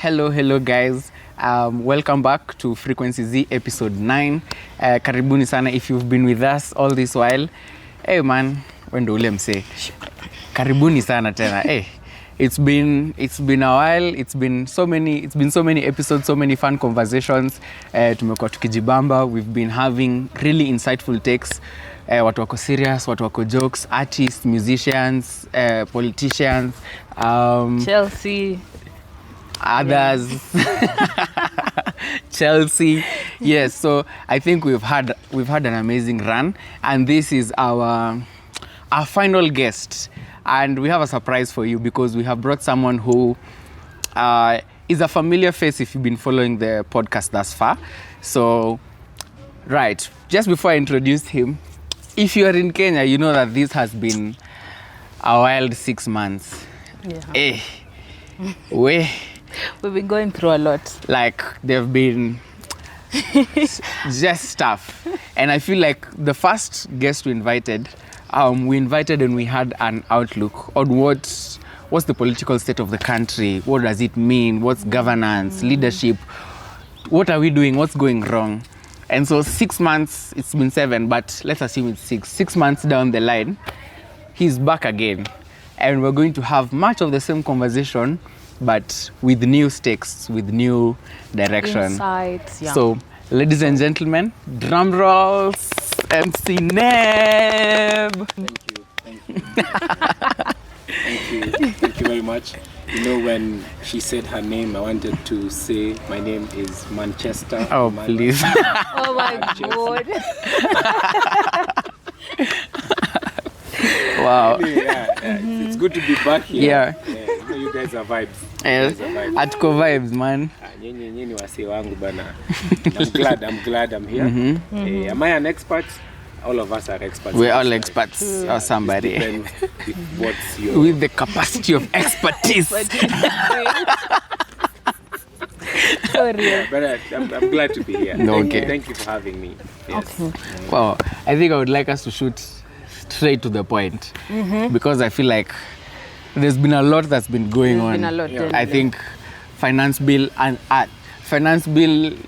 Hello guys. Welcome back to Frequency Z episode 9. Karibuni sana if you've been with us all this while. Hey man, wendo ule mse. Karibuni sana tena. Hey. It's been a while. It's been so many episodes, so many fun conversations. Tumekuwa tukijibamba. We've been having really insightful takes. Watu wako serious, watu wako jokes, artists, musicians, politicians, Chelsea, others. Chelsea. Yes, so I think we've had an amazing run, and this is our final guest, and we have a surprise for you because we have brought someone who is a familiar face if you've been following the podcast thus far. So right, just before I introduce him, if you are in Kenya, you know that this has been a wild 6 months. yeah. We've We've been going through a lot. like they've been just stuff, and I feel like the first guest we invited and we had an outlook on what's the political state of the country, what does it mean, what's governance, leadership, what are we doing, what's going wrong. And so 6 months, it's been 7, but let's assume it's 6 months down the line, he's back again, and we're going to have much of the same conversation but with new stakes, with new direction. Insights, yeah. So, ladies and gentlemen, drum rolls, MC Neb. Thank you very much. You know, when she said her name, I wanted to say my name is Manchester. Oh, please. Oh my God. Wow. Yeah, it's good to be back here. Yeah. You know, you guys are vibes. Atko vibes, man. Nyinyi wase wangu bana. I'm glad I'm here. Am I an expert? All of us are experts. We're all experts or somebody. Depends with what's your... With the capacity of expertise. Sorry. But I'm glad to be here. No, okay. Thank you for having me. Yes. Okay. Wow. I think I would like us to shoot straight to the point. Because I feel like there's been a lot that's been going on. Been a lot, Yeah. I think finance bill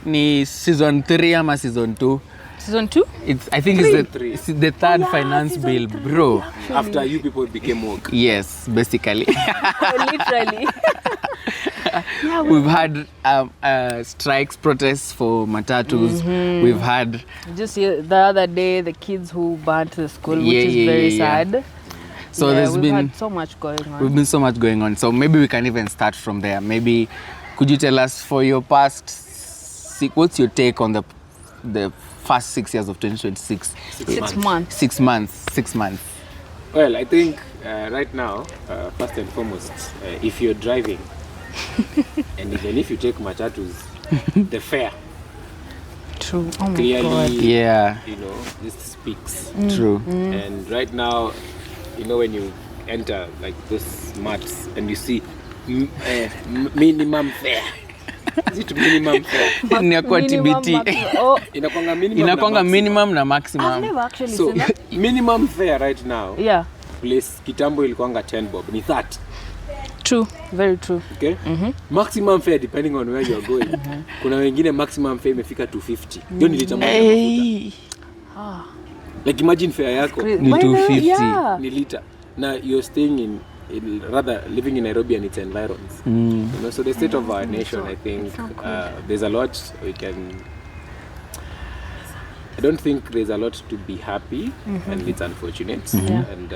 ni season 3 ama season 2. Season 2? I think it's the third finance bill, bro. After you people became woke. Yes, basically. Literally. Yeah, We've had strikes, protests for matatus. We've had just the other day, the kids who burnt the school, which is very sad. So Yeah, there's we've been had so much going on. we've been so much going on. So maybe we can even start from there. Maybe could you tell us for your past what's your take on the first 6 years of 2026? 6 months. 6 months. 6 months. Well, I think right now, first and foremost, if you're driving, and even if you take matatus, the fare True. Oh my clearly, God. Yeah. you know, this speaks. True. And right now, you know, when you enter like those mats and you see minimum fare. Is it minimum fare? Inakuwa TBT. Oh, Inakwanga minimum Minimum na na maximum. I've maximum. never actually So seen that. minimum fare right now, Yeah. place kitambo ilikuwanga 10 bob, ni 30. True. Very true. Okay? Maximum fare depending on where you're going. Kuna wengine maximum fare imefika 250. Hiyo ni lita moja ya mafuta. Hey. Like imagine fare yako Ni Why not? 250. Yeah. ni lita. Now you're staying in rather living in Nairobi and its environs. You know, so the state of our nation, I think there's a lot we can. I don't think there's a lot to be happy, and it's unfortunate. And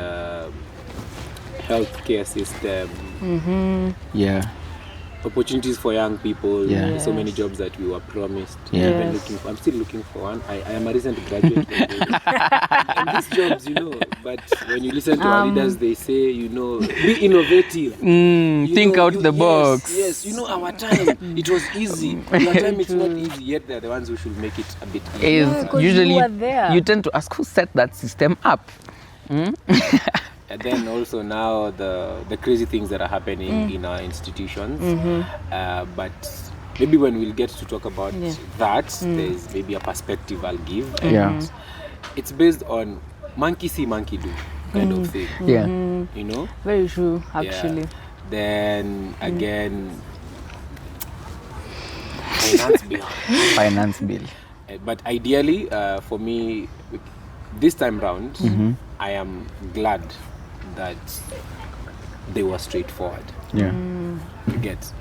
healthcare system, Yeah. opportunities for young people, Yeah. so many jobs that we were promised. Yeah. Even Yes. I'm still looking for one. I am a recent graduate. And these jobs, you know, but when you listen to our leaders, they say, you know, be innovative. You Think know, out the box. Yes, you know, our time, it was easy. Your time, it's not easy, yet they're the ones who should make it a bit easier. Is Yeah, 'cause usually you were there. you tend to ask who set that system up. And then also now the crazy things that are happening in our institutions. But maybe when we'll get to talk about that, there's maybe a perspective I'll give. And Yeah. it's based on monkey see, monkey do kind of thing. Yeah. You know? Very true, actually. Yeah. Then again, finance bill. Finance bill. But ideally, for me, this time round, I am glad that they were straightforward. Yeah. You get,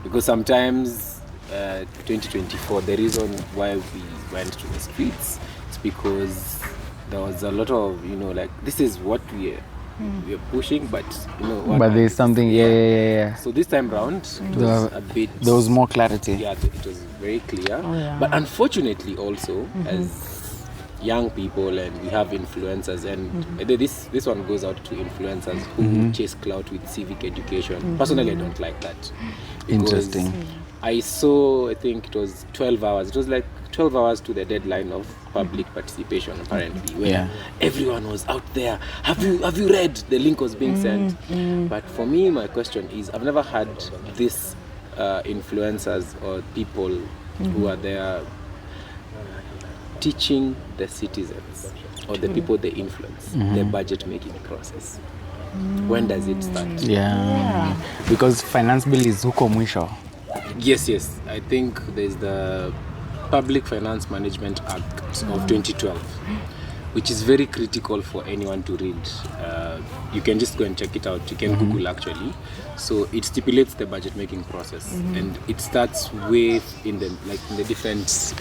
because sometimes 2024, the reason why we went to the streets is because there was a lot of, like, this is what we are pushing, but But there's something, yeah. So this time round, it was a bit. There was more clarity. Yeah, it was very clear. Oh, yeah. But unfortunately, also as young people, and we have influencers, and this one goes out to influencers who chase clout with civic education. Personally, I don't like that. Interesting. I saw, I think it was 12 hours. It was like 12 hours to the deadline of public participation, apparently, where everyone was out there. Have you read? The link was being sent. But for me, my question is, I've never had this influencers or people who are there teaching the citizens or the people they influence the budget making process. When does it start? Yeah. Because finance bill is huko mwisho. Yes. I think there's the Public Finance Management Act of 2012, which is very critical for anyone to read. You can just go and check it out. You can Google actually. So it stipulates the budget making process, and it starts with in the different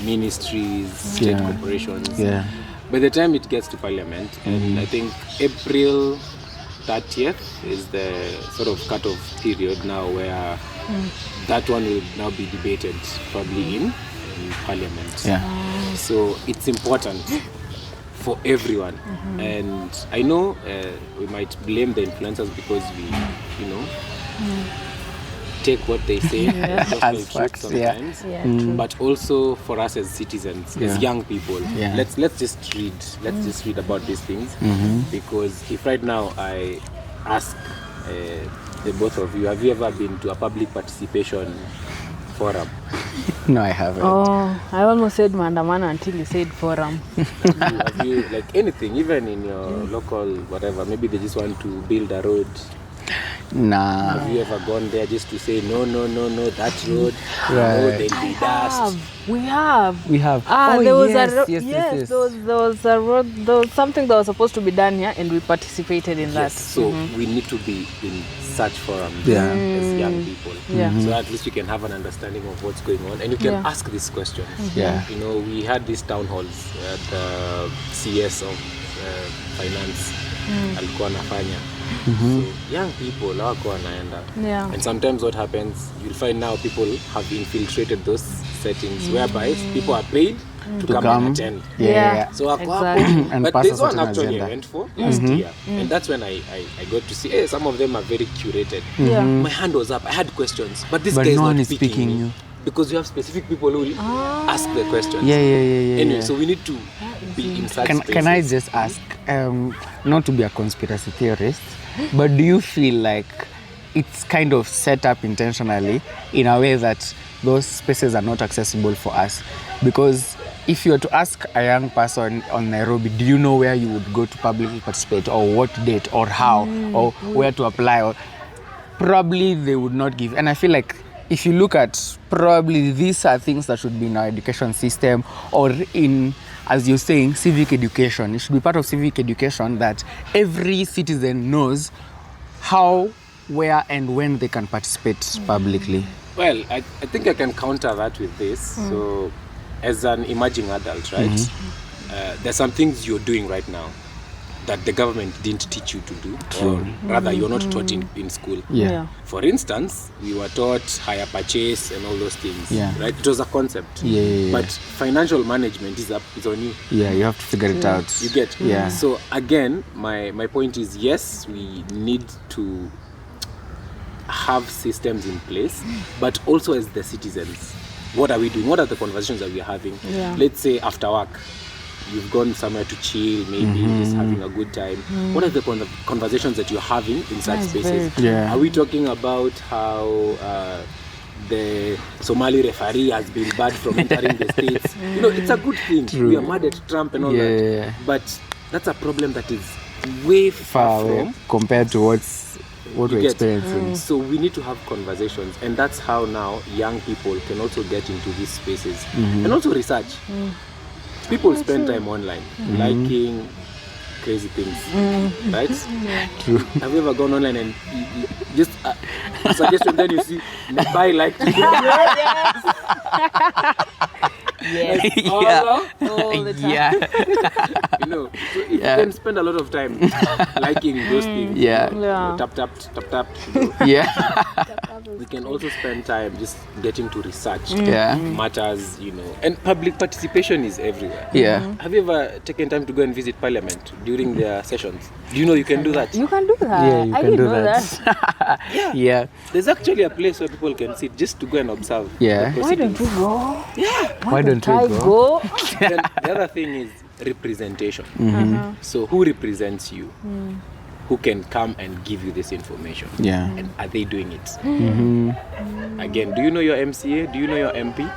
ministries, state corporations. Yeah. By the time it gets to Parliament, and I think April 30th is the sort of cut-off period now, where that one will now be debated probably in Parliament. Yeah. So it's important for everyone, and I know we might blame the influencers because we, take what they say as gospel As truth facts, sometimes. True. But also for us as citizens, as young people, let's just read. Let's just read about these things, because if right now I ask the both of you, have you ever been to a public participation forum? No, I haven't. Oh, I almost said maandamano until you said forum. Have you, like anything, even in your local whatever, maybe they just want to build a road? Nah. Have you ever gone there just to say no, that road, Right. no, there'll be dust? We have. Oh, There was yes. There was a road. There was something that was supposed to be done here, and we participated in that. Yes, so we need to be in such forums Yeah. as young people. Yeah. So at least we can have an understanding of what's going on, and you can ask these questions. Yeah. We had these town halls at the CS of finance alikuwa anafanya. So young people hawako wanaenda. Yeah. And sometimes what happens, you'll find now people have infiltrated those settings whereby people are paid to come and attend. Yeah. So Exactly. And but pass there's a one certain actually agenda. I went for last year, and that's when I got to see some of them are very curated. Yeah. My hand was up, I had questions, but this But guy is no one not is picking picking me you. because you have specific people who will ask the questions. Yeah. Anyway, Yeah. so we need to be in such spaces. Can I just ask, not to be a conspiracy theorist, but do you feel like it's kind of set up intentionally in a way that those spaces are not accessible for us? Because if you were to ask a young person on Nairobi, do you know where you would go to publicly participate, or what date, or how, or where to apply, or probably they would not give. And I feel like if you look at, probably these are things that should be in our education system, or in, as you're saying, civic education. It should be part of civic education that every citizen knows how, where, and when they can participate publicly. Well, I think I can counter that with this. So, as an emerging adult, right, there's some things you're doing right now that the government didn't teach you to do, or rather you're not taught in school. Yeah. For instance, we were taught hire purchase and all those things, right? It was a concept. Yeah. But financial management is on you. Yeah, you have to figure it out. You get? Yeah. So again, my point is, yes, we need to have systems in place, but also as the citizens, what are we doing? What are the conversations that we are having? Yeah. Let's say after work, you've gone somewhere to chill, maybe just having a good time. What are the conversations that you're having in such That's spaces? very Yeah. Are we talking about how the Somali referee has been barred from entering the States? It's a good thing. True. We are mad at Trump and all that. Yeah. But that's a problem that is way Far far away from compared to what's what You we're get? experiencing. So we need to have conversations, and that's how now young people can also get into these spaces and also research. People spend time online liking crazy things, right? True. Have you ever gone online and just a suggestion, then you see buy like to Yes. All the time. Yeah. you know, so if you can spend a lot of time liking those things, Yeah. you know, Yeah. tap, you know, Yeah. we can also spend time just getting to research Yeah. matters, you know, and public participation is everywhere. Yeah. Have you ever taken time to go and visit Parliament during their sessions? Do you know you can do that? You can do that. Yeah, you I can didn't do know that. Yeah. There's actually a place where people can sit just to go and observe. Yeah. the Why don't proceedings. you go? Why don't I we go? Then the other thing is representation. So who represents you? Who can come and give you this information? Yeah. And are they doing it? Again, do you know your MCA? Do you know your MP?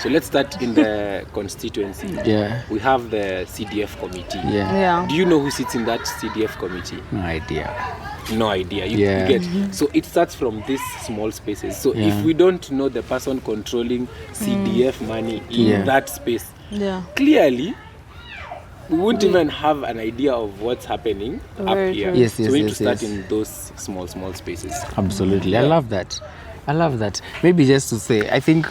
So let's start in the constituency. Yeah. We have the CDF committee. Yeah. Yeah. Do you know who sits in that CDF committee? No idea. No idea. You Yeah. get. So it starts from these small spaces. So Yeah. if we don't know the person controlling CDF money in Yeah. that space, Yeah. clearly we won't even have an idea of what's happening up Very here. true. Yes, so yes, we need yes, to start yes. in those small spaces. Absolutely. I love that. I love that. Maybe just to say, I think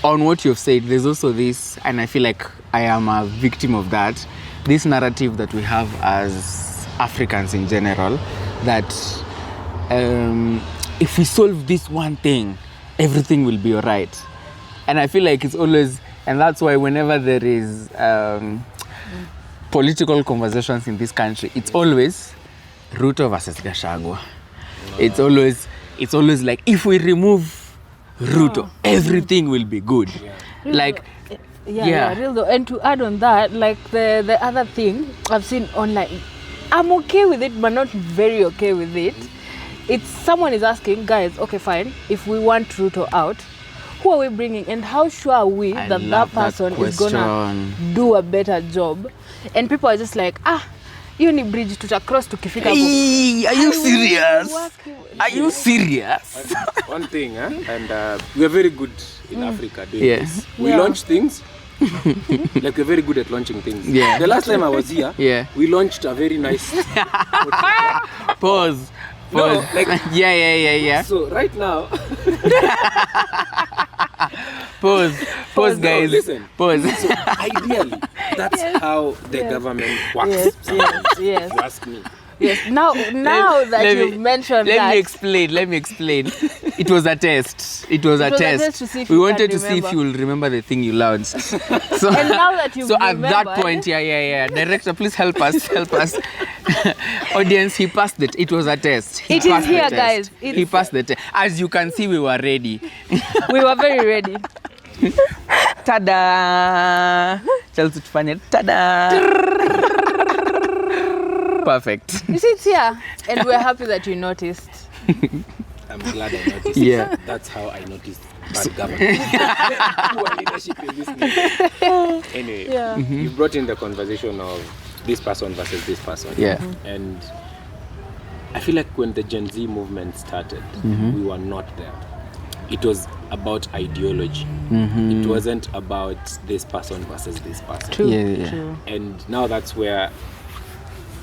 on what you've said, there's also this, and I feel like I am a victim of that, this narrative that we have as Africans in general, that if we solve this one thing, everything will be all right. And I feel like it's always, and that's why whenever there is political conversations in this country, it's always Ruto versus Gachagua. It's always like, if we remove Ruto, everything will be good. Like, Yeah, real though. And to add on that, like the other thing I've seen online, I'm okay with it, but not very okay with it. It's someone is asking, guys, okay, fine, if we want Ruto out, who are we bringing, and how sure are we I that love that person is gonna question. do a better job? And people are just like, hiyo ni bridge tutacross tukifika hapo. Hey, are you serious? Working- Are you serious? One thing, and we are very good in Africa doing Yeah. this. We Yeah. launch things. Like we're very good at launching things. Yeah. The last time I was here, Yeah. we launched a very nice. Pause. No, like Yeah. so right now. Pause, No, guys. listen. Pause. So ideally, that's how the government works. Yes, sometimes, yes. if you ask me. Yes, now that you've mentioned let that. Let me explain. It was a test. It was a was a test. test to see if We you wanted can to see if remember. you will remember the thing you launched. So, And now that you've so at that remembered- point, yeah. Director, please help us. Audience, he passed it. It was a test. He It is passed the here, test. guys. He passed the test. As you can see, we were ready. We were very ready. Tada! Chelsea tufanye tada! Perfect. You see, it's here, and we're happy that you noticed. I'm glad I noticed. Yeah. That's how I noticed bad government. Poor leadership in this nation. Anyway, Yeah. you brought in the conversation of this person versus this person. Yeah. And I feel like when the Gen Z movement started, we were not there. It was about ideology. It wasn't about this person versus this person. True. Yeah. True. And now that's where,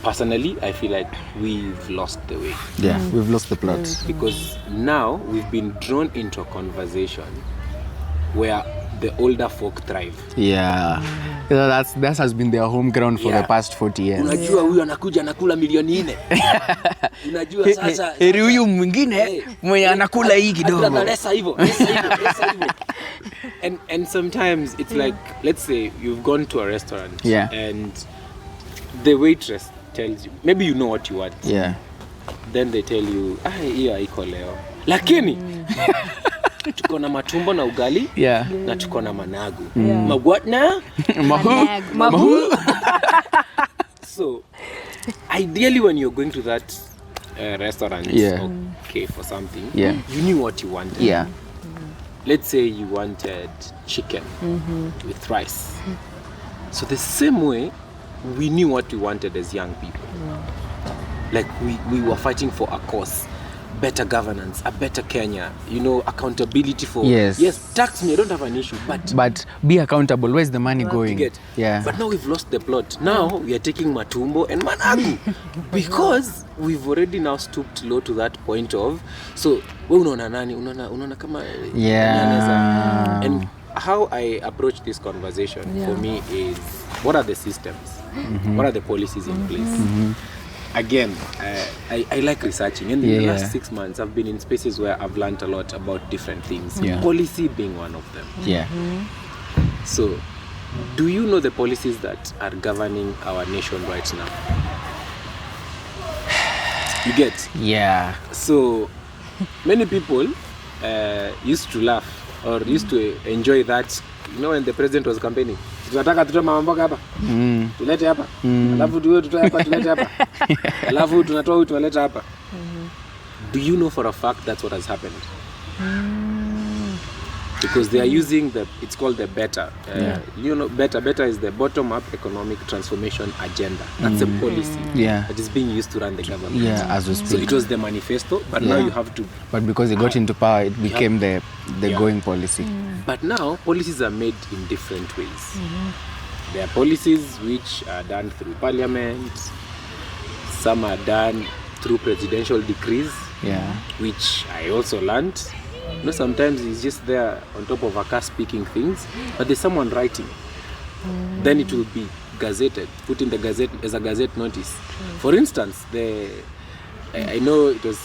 personally, I feel like we've lost the way. Yeah, we've lost the plot. Because now we've been drawn into a conversation where the older folk thrive. Yeah. That has been their home ground for Yeah. the past 40 years. Unajua huyu anakuja anakula milioni 4. Unajua sasa Heri huyu mwingine mwenye anakula hii kidogo. lesa hivyo. And sometimes it's like, let's say you've gone to a restaurant, Yeah. and the waitress tells you, maybe you know what you want. Yeah. Then they tell you, hiyo haiko leo. Lakini tuko na matumbo na ugali, Yeah. na tuko na managu. Yeah. What na? Mahu. So, ideally, when you're going to that restaurant, Yeah. okay, for something, Yeah. you knew what you wanted. Yeah. Let's say you wanted chicken with rice. So the same way, we knew what we wanted as young people. like we were fighting for a cause, better governance, a better Kenya, you know, accountability for Yes. tax me, I don't have an issue, But be accountable. Where's the money you going? get. Yeah. But now we've lost the plot. Now we are taking Matumbo and Managu because we've already now stooped low to that point of, so we unaona nani, unaona kama Yeah. and how I approach this conversation for me is, what are the systems? What are the policies in place? Again, I like researching, and in the last 6 months I've been in spaces where I've learned a lot about different things, policy being one of them. Yeah. So, do you know the policies that are governing our nation right now? You get? Yeah. So, many people used to laugh or used to enjoy that, you know, when the president was campaigning. Tunataka tutoe mama mboga hapa. Tulete hapa. Alafu tutoe hapa, tulete hapa. Alafu tunatoa huyu tunaleta hapa. Do you know for a fact that's what has happened? Because they are using it's called the BETA. You know, BETA is the bottom-up economic transformation agenda. That's a policy that is being used to run the government. Yeah, as we speak. So it was the manifesto, but now you have to. But because it got into power, it became the going policy. But now policies are made in different ways. There are policies which are done through parliament. Some are done through presidential decrees. Yeah. Which I also learned. You know, sometimes he's just there on top of a car speaking things, but there's someone writing. Then it will be gazetted, put in the gazette as a gazette notice. For instance, I know it was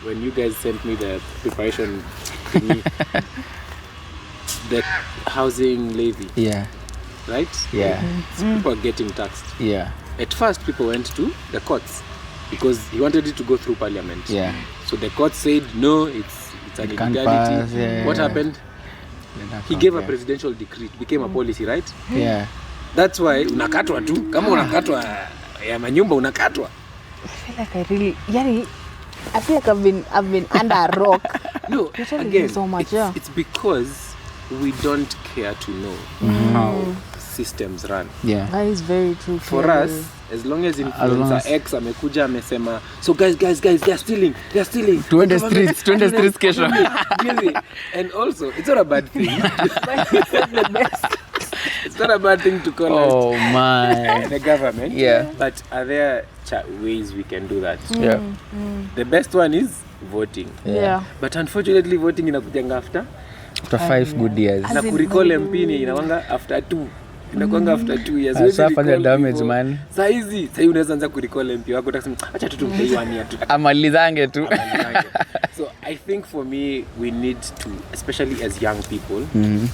when you guys sent me the preparation thingy, the housing levy. Yeah. Right? Yeah. So people are getting taxed. Yeah. At first, people went to the courts because he wanted it to go through parliament. Yeah. So the court said, no, it's an illegality. What happened? He gave a presidential decree. It became a policy, right? Yeah. That's why unakatwa tu. Kama unakatwa ya manyumba unakatwa. I feel like I feel like I've been under a rock. No, You're telling again, me so much, it's because we don't care to know how systems run. Yeah. That is very true. For us, as long as influencer X amekuja amesema, so guys, they're stealing. Twende streets kesho. And also, it's not a bad thing. It's not a bad thing to call out the government. Yeah. But are there ways we can do that? Yeah. The best one is voting. Yeah. But unfortunately, voting inakujanga after 5 good years. na kurecall MP ni inawanga after 2. Inakuanga after 2 years. Fanya damage man. Saizi unaweza anza kurecall MP wako utasema acha tu tumpe 1 year tu. Amalizange tu. So I think for me we need to, especially as young people,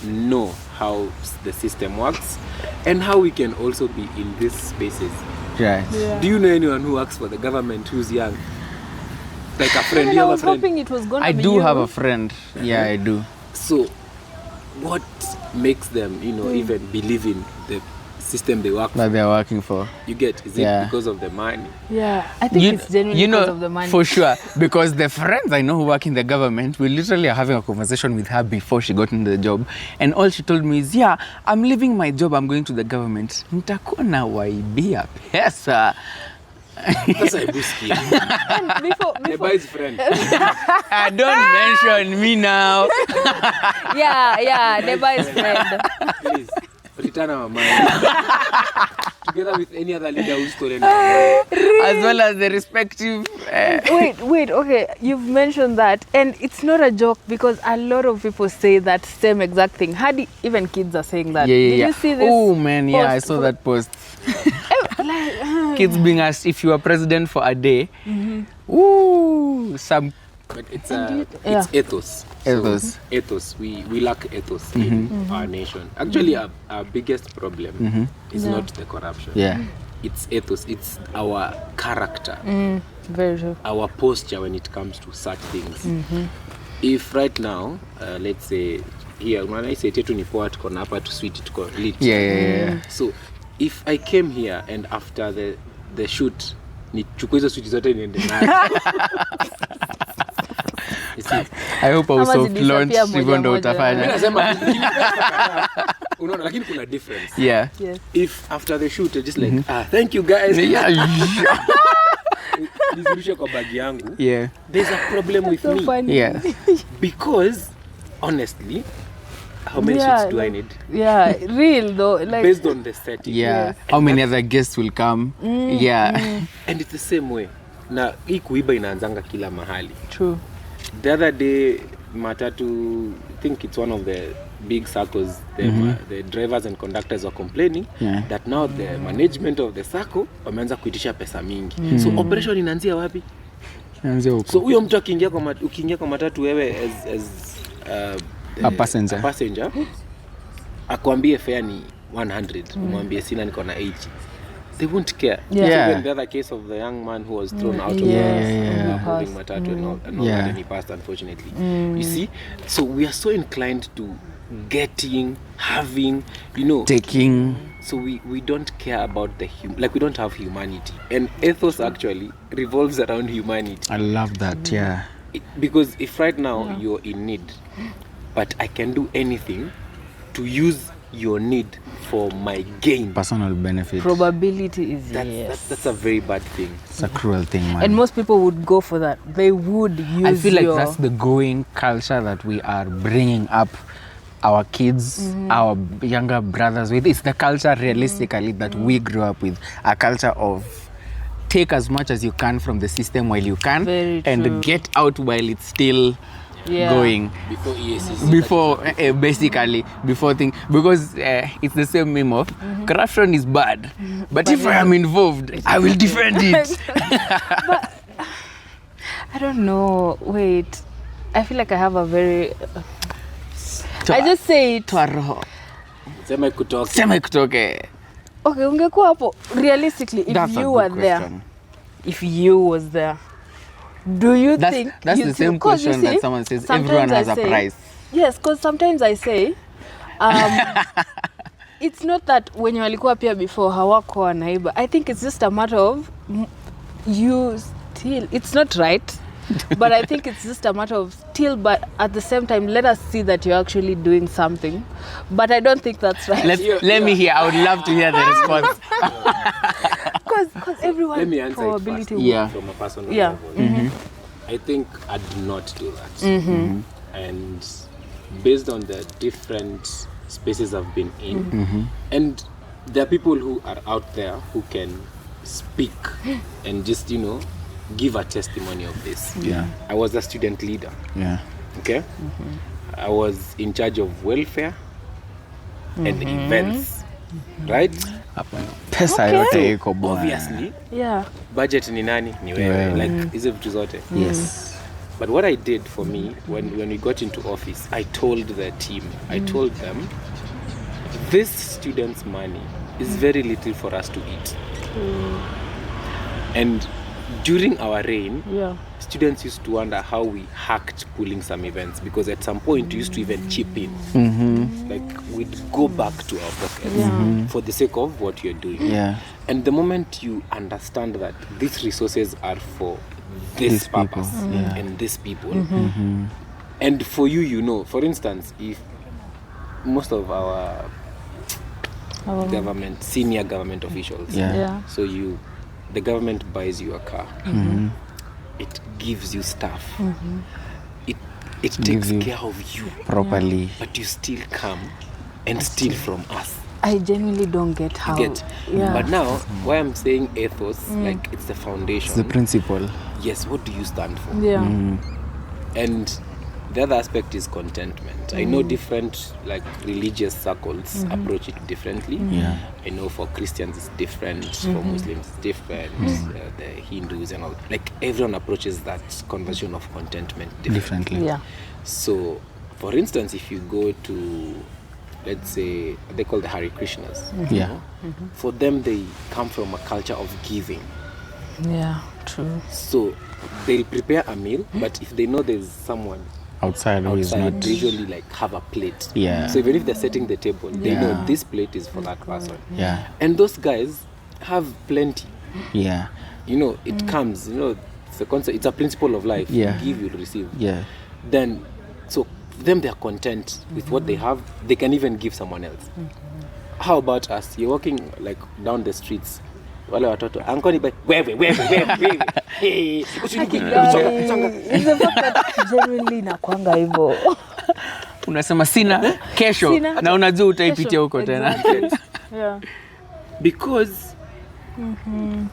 know how the system works and how we can also be in these spaces. Right. Yeah. Do you know anyone who works for the government who's young? Like a friend, you I have a was friend? hoping it was gonna I be do you. have a friend. Yeah, I do. So what makes them, even believe in the system they work That for? they're working for. You get, is it because of the money? Yeah, I think it's genuinely because of the money. For sure. Because the friends I know who work in the government, we literally are having a conversation with her before she got into the job. And all she told me is, I'm leaving my job, I'm going to the government. Nitakuwa na waibia pesa. That's a busky. Neba is friend. Don't mention me now. Yeah, Neba is friend. Please, return our money. Together with any other leader who's stolen our money. As well as the respective... Wait, okay, you've mentioned that, and it's not a joke because a lot of people say that same exact thing. Even kids are saying that. Did you see this? Oh man, post? I saw that post. Kids being asked if you are president for a day. Some... But it's ethos. Ethos. We lack ethos in our nation. Actually, our biggest problem is not the corruption. Yeah. It's ethos. It's our character. Very true. Our posture when it comes to such things. If right now, let's say here, when I say tetu ni poa tuko na hapa tu sweet tuko lit. Yeah. So if I came here and after the shoot nichukue hizo sweet zote niende nayo. I hope I was Ama soft launch zidisappear hivyo ndo moja. utafanya. Mimi nasema unaona lakini kuna difference. Yeah. Yes. If after the shoot you're just like thank you guys. nizirushe kwa bagi yangu. Yeah. There's a problem with So me. funny. Yeah. Because honestly, how many Yeah, suits do I like- need? Yeah, real though. Like Based on the setting. Yeah. How many other guests will come? Yeah. And it's the same way. Na hii kuiba inaanzanga kila mahali. true. The other day, Matatu, I think it's one of the big circles, the drivers and conductors were complaining that now the management of the circle wameanza kuitisha pesa mingi. So operation inaanzia wapi? Anze huko. So huyo mtu ukiingia kwa matatu wewe as A passenger. a passenger akwambie fare ni 100, umwambie sina niko na 80. They won't care. Yeah. Even the other case of the young man who was thrown out of Yeah. moving matatu and all Yeah. that, and he passed unfortunately. You see, so we are so inclined to getting, having, Taking. so we don't care about like we don't have humanity, and ethos actually revolves around humanity. I love that. Yeah. Because if right now you're in need, but I can do anything to use your need for my gain, Personal benefit. Probability is that's a very bad thing. It's a cruel thing, man. and most people would go for that. They would use I feel like your that's the going culture that we are bringing up our kids, our younger brothers with. It's the culture realistically that we grew up with. A culture of take as much as you can from the system while you can, Very and true. get out while it's still Yeah. going. Before EACC. Before basically before thing, because it's the same meme of corruption is bad, but if I am involved, I will defend it. I don't know. Wait. I feel like I have a very I just say it. Sema kutoka. Sema ikutoke. Okay, ungekuwa hapo realistically if That's a you good were there. question. If you was there. Do you That's think the you same 'cause you question that see, someone says sometimes everyone I has a say- price. Yes, because sometimes I say it's not that wenye walikuwa pia before hawako wanaiba. I think it's just a matter of you still, it's not right, but I think it's just a matter of still, but at the same time let us see that you're actually doing something, but I don't think that's right. Let me hear. I would love to hear the response. Because everyone Let me answer it probability first. Yeah. From a personal Yeah. level. I think I do not do that. And based on the different spaces I've been in, and there are people who are out there who can speak and just, give a testimony of this. Yeah. I was a student leader, Yeah. okay? I was in charge of welfare and events, right? Pesa yote iko bwana. Obviously, yeah. budget ni nani? Ni wewe. Wewe. Like, hizo vitu zote. Yes. But what I did for me, when we got into office, I told the team, I told them, this student's money is very little for us to eat. And during our reign, Yeah. students used to wonder how we hacked pulling some events, because at some point we used to even chip in. Like we'd go back to our pockets for the sake of what you're doing. Yeah. And the moment you understand that these resources are for this These people, purpose yeah. and these people, and for you, for instance, if most of our government, senior government officials, Yeah. Yeah. so the government buys you a car, it gives you stuff, it Gives takes you- care of you, Properly. but you still come and steal from us. I genuinely don't get how. Get. Yeah. But now, why I'm saying ethos, like it's the foundation. It's the principle. Yes, what do you stand for? Yeah. And the other aspect is contentment. I know different like religious circles approach it differently. Yeah. I know for Christians it's different, for Muslims it's different, the Hindus and all. Like everyone approaches that conversion of contentment differently. Differently. Yeah. So, for instance, if you go to, let's say, they call the Hare Krishnas. Yeah. For them, they come from a culture of giving. Yeah. True. So they'll prepare a meal, but if they know there's someone Outside who is outside, not. they usually like have a plate. Yeah. So even if they're setting the table, they Yeah. know this plate is for that person. Yeah. And those guys have plenty. Yeah. It comes. It's a concept. It's a principle of life. Yeah. You give, you'll receive. Yeah. Then, so them they're content with what they have. They can even give someone else. How about us? You're walking like down the streets, wale watoto ankoni wewe hey, usiniguze songa. It's the fact that genuinely inakuanga hivyo. Unasema sina kesho Sina. na unajua utaipitia huko Exactly. tena. Yeah. Because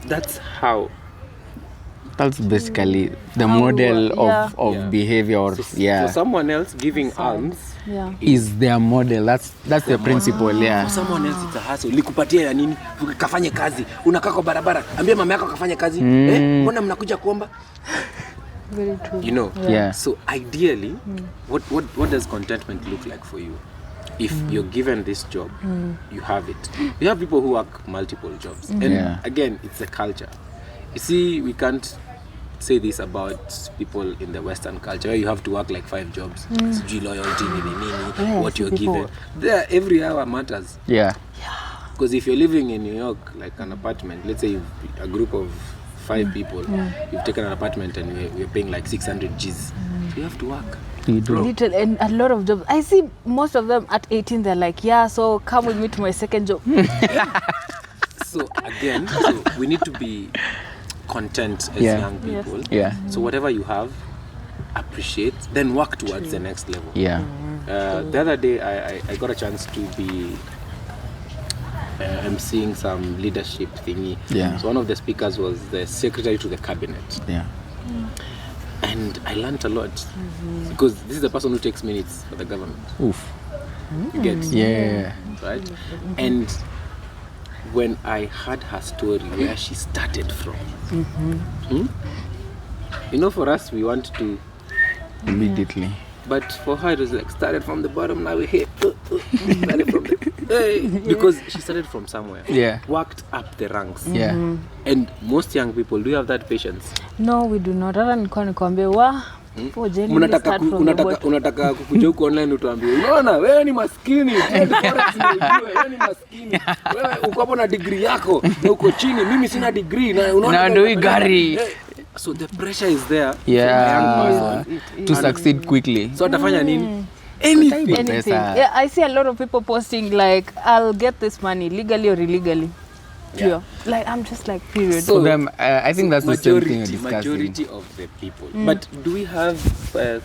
that's how. That's basically the model yeah. of Yeah. behavior or For someone else giving alms, Yeah. is their model. That's the principle, yeah. for someone else it's a hustle. Likupatia ya nini? Kafanye kazi. Unakaa kwa barabara. Ambia mama yako kafanye kazi. Mbona mnakuja kuomba? Very true. You know. Yeah. So ideally, what does contentment look like for you? If you're given this job, you have it. You have people who work multiple jobs. And Yeah. again, it's a culture. You see, we can't say this about people in the Western culture where you have to work like 5 jobs. Sijui loyalty, nini, what you're people. given. There, every hour matters. Yeah. Because if you're living in New York, like an apartment, let's say you've a group of 5 people, you've taken an apartment and you're paying like 600 Gs. So you have to work. You do. Little and a lot of jobs. I see most of them at 18 they're like, yeah, so come with me to my second job. So again, we need to be content as Yeah. young people. Yeah. So whatever you have, appreciate, then work towards the next level. Yeah. The other day, I got a chance to be emceeing some leadership thingy. Yeah. So one of the speakers was the secretary to the cabinet. Yeah. And I learned a lot because this is the person who takes minutes for the government. Oof. You get? Yeah. Right? And when I heard her story, where she started from, you know, for us, we want to, Immediately. but for her, it was like started from the bottom, now we're here. Started from the, hey, because she started from somewhere. Yeah. Worked up the ranks. Yeah. And most young people, do you have that patience? No, we do not. Hata nilikuwa nikwambia wa for genuinely start from the bottom. Unataka kukuja huko online utuambie, unaona wewe ni maskini, trade forex ndio ujue, wewe ni maskini. Wewe uko hapo na degree yako, na uko chini, mimi sina degree na unaona Na ndio hii gari. So the pressure is there Yeah. for a young person. To succeed quickly. So atafanya nini? Anything. Anything. Pesa. Yeah, I see a lot of people posting like, I'll get this money legally or illegally. Yeah. Like I'm just like period. So them, I think that's the same thing you're discussing. Majority of the people. But do we have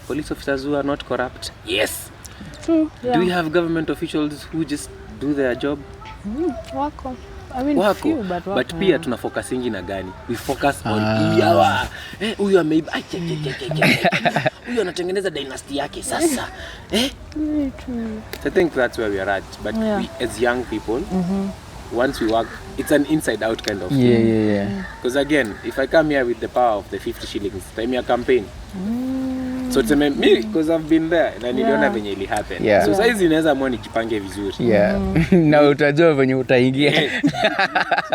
police officers who are not corrupt? Yes. True. Yeah. Do we have government officials who just do their job? Wako. I mean Wako. few, but wako. But pia tuna focusingi na gani? We focus on yawa. Huyu ameiba. Huyu anatengeneza dynasty yake sasa. Very true. I think that's where we are at. But Yeah. we, as young people, once we work, it's an inside out kind of Yeah, yeah, yeah. Because again, if I come here with the power of the 50 shillings, time your campaign. So it's me because I've been there na niliona venye ili happen. Yeah. So saizi inaweza mwa nijipange vizuri. Yeah. Na utajua venye utaingia.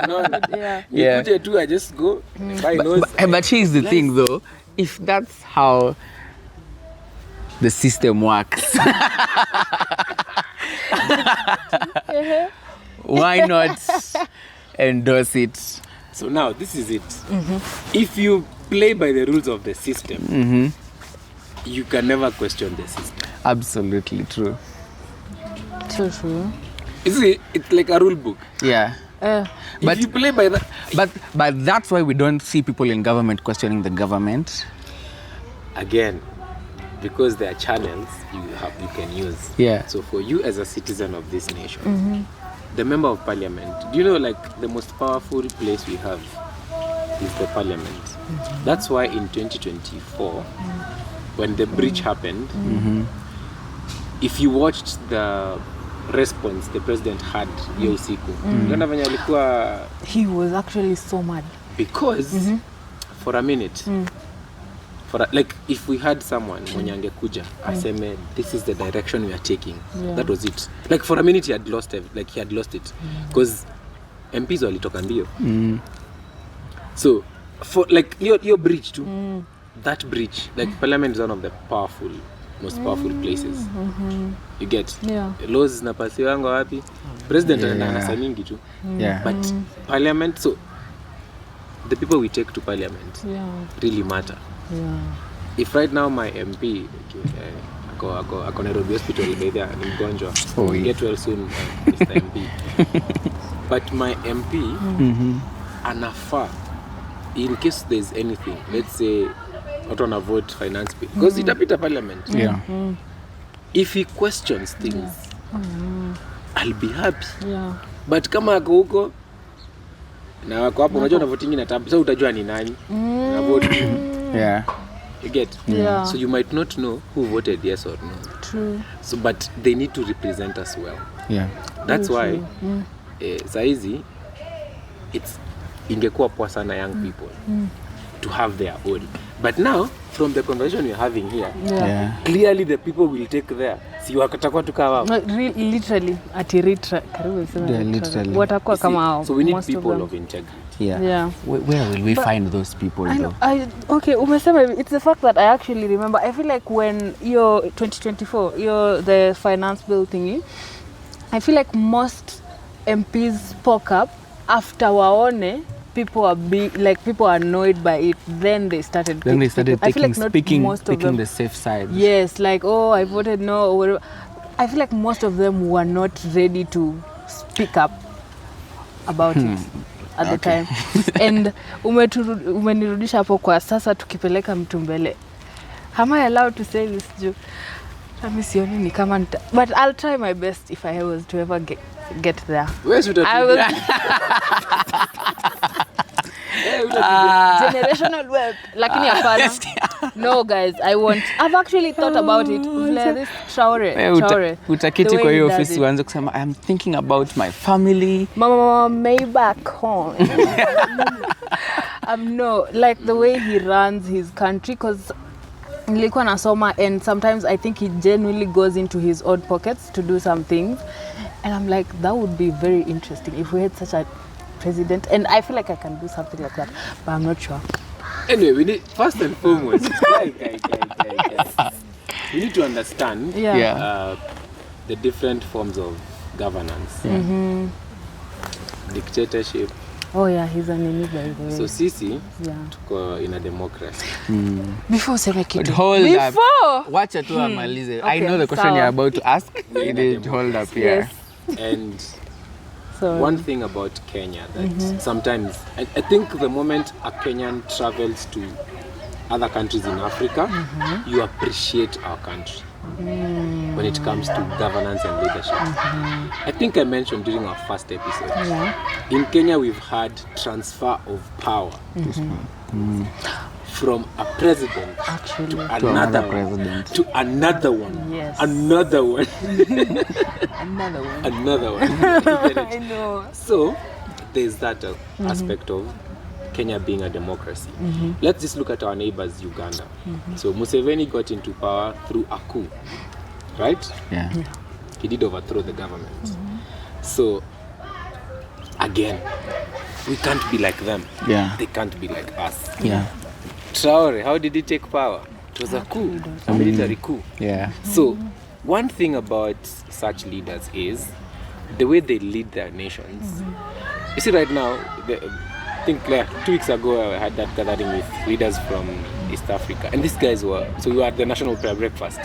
Unaona? Yeah. Yeah. Nikuje tu I just go buy nose. But here's the thing though, if that's how the system works, why not endorse it? So now this is it. If you play by the rules of the system, you can never question the system. Absolutely true. So true. You see, it's like a rule book. Yeah. But if you play by that, But that's why we don't see people in government questioning the government. again, because there are channels you can use. Yeah. So for you as a citizen of this nation, the member of parliament, do you know like the most powerful place we have is the parliament. That's why in 2024, when the breach happened, if you watched the response the president had hiyo usiku, unaona venye alikuwa, He was actually so mad. because for a minute, like if we had someone mwenye angekuja aseme this is the direction we are taking, that was it. Like for a minute he had lost it because MPs walitoka ndio. So for like your bridge too, that bridge, like parliament is one of the most powerful places. You get Yeah. laws zinapasiwanga wapi, president anaanza mingi tu, Yeah. but parliament, so the people we take to parliament Yeah. really matter. Yeah. If right now my MP ako Nairobi hospital by there ni mgonjwa, Oh, yeah. get well soon, Mr. MP. But my MP anafaa, in case there's anything, let's say watu wana vote finance bill, because itapita parliament. Yeah. If he questions things, I'll be happy. Yeah. But kama ako huko na wako hapo, unajua na voting na tab, so utajua ni nani na vote. Yeah. You get? Yeah. So you might not know who voted yes or no. True. So but they need to represent us well. Yeah. That's why saizi it's ingekuwa poa sana young people to have their own. But now from the conversation we're having here, Yeah. clearly the people will take there. Si wakatakuwa tukaa wao. No, literally karibu sema Yeah, literally. watakuwa kama hao. So we need most of people them. of integrity. Yeah. Yeah. Where will we find those people I know, though? okay, umesema it's the fact that I actually remember. I feel like when you're 2024, the finance bill thingy, I feel like most MPs spoke up after waone people are annoyed by it. Then they started. I feel like not most of picking them. the safe side. Yes, like, oh, I voted no or whatever. I feel like most of them were not ready to speak up about it at the time. And umenirudisha hapo kwa sasa tukipeleka mtu mbele. Am I allowed to say this, Ju? Mimi sioni ni kama but I'll try my best if I was to ever get there. Where should I will generational wealth, lakini hapana. No guys, I won't. I've actually thought about it. This Traore. Utaketi kwa hiyo ofisi uanze kusema I'm thinking about my family. Mama may back home. No, like the way he runs his country, because nilikuwa nasoma and sometimes I think he genuinely goes into his own pockets to do some things, and I'm like, that would be very interesting if we had such a president, and I feel like I can do something like that, but I'm not sure. Anyway, we need, first and foremost, we need to understand the different forms of governance. Dictatorship. Oh yeah, he's an enemy by the way. So sisi tuko in a democracy. Before useme But kitu. hold up. Before. Wacha tu amalize. I Okay, know the question sawa. you're about to ask. It is hold up here. Yes. And So one thing about Kenya that sometimes, I think the moment a Kenyan travels to other countries in Africa, you appreciate our country when it comes to governance and leadership. I think I mentioned during our first episode, in Kenya we've had transfer of power from a president actually to another president. to another one, Yes. another one, another one. another one. I know. So there's that aspect of Kenya being a democracy. Let's just look at our neighbors, Uganda. So Museveni got into power through a coup, right? Yeah. He did overthrow the government. So again, we can't be like them. Yeah. They can't be like us. Yeah. Traore, how did he take power? It was a coup, a military coup. Yeah. So one thing about such leaders is the way they lead their nations. You see right now, I think like 2 weeks ago I had that gathering with leaders from East Africa, and these guys were, so we were at the national prayer breakfast.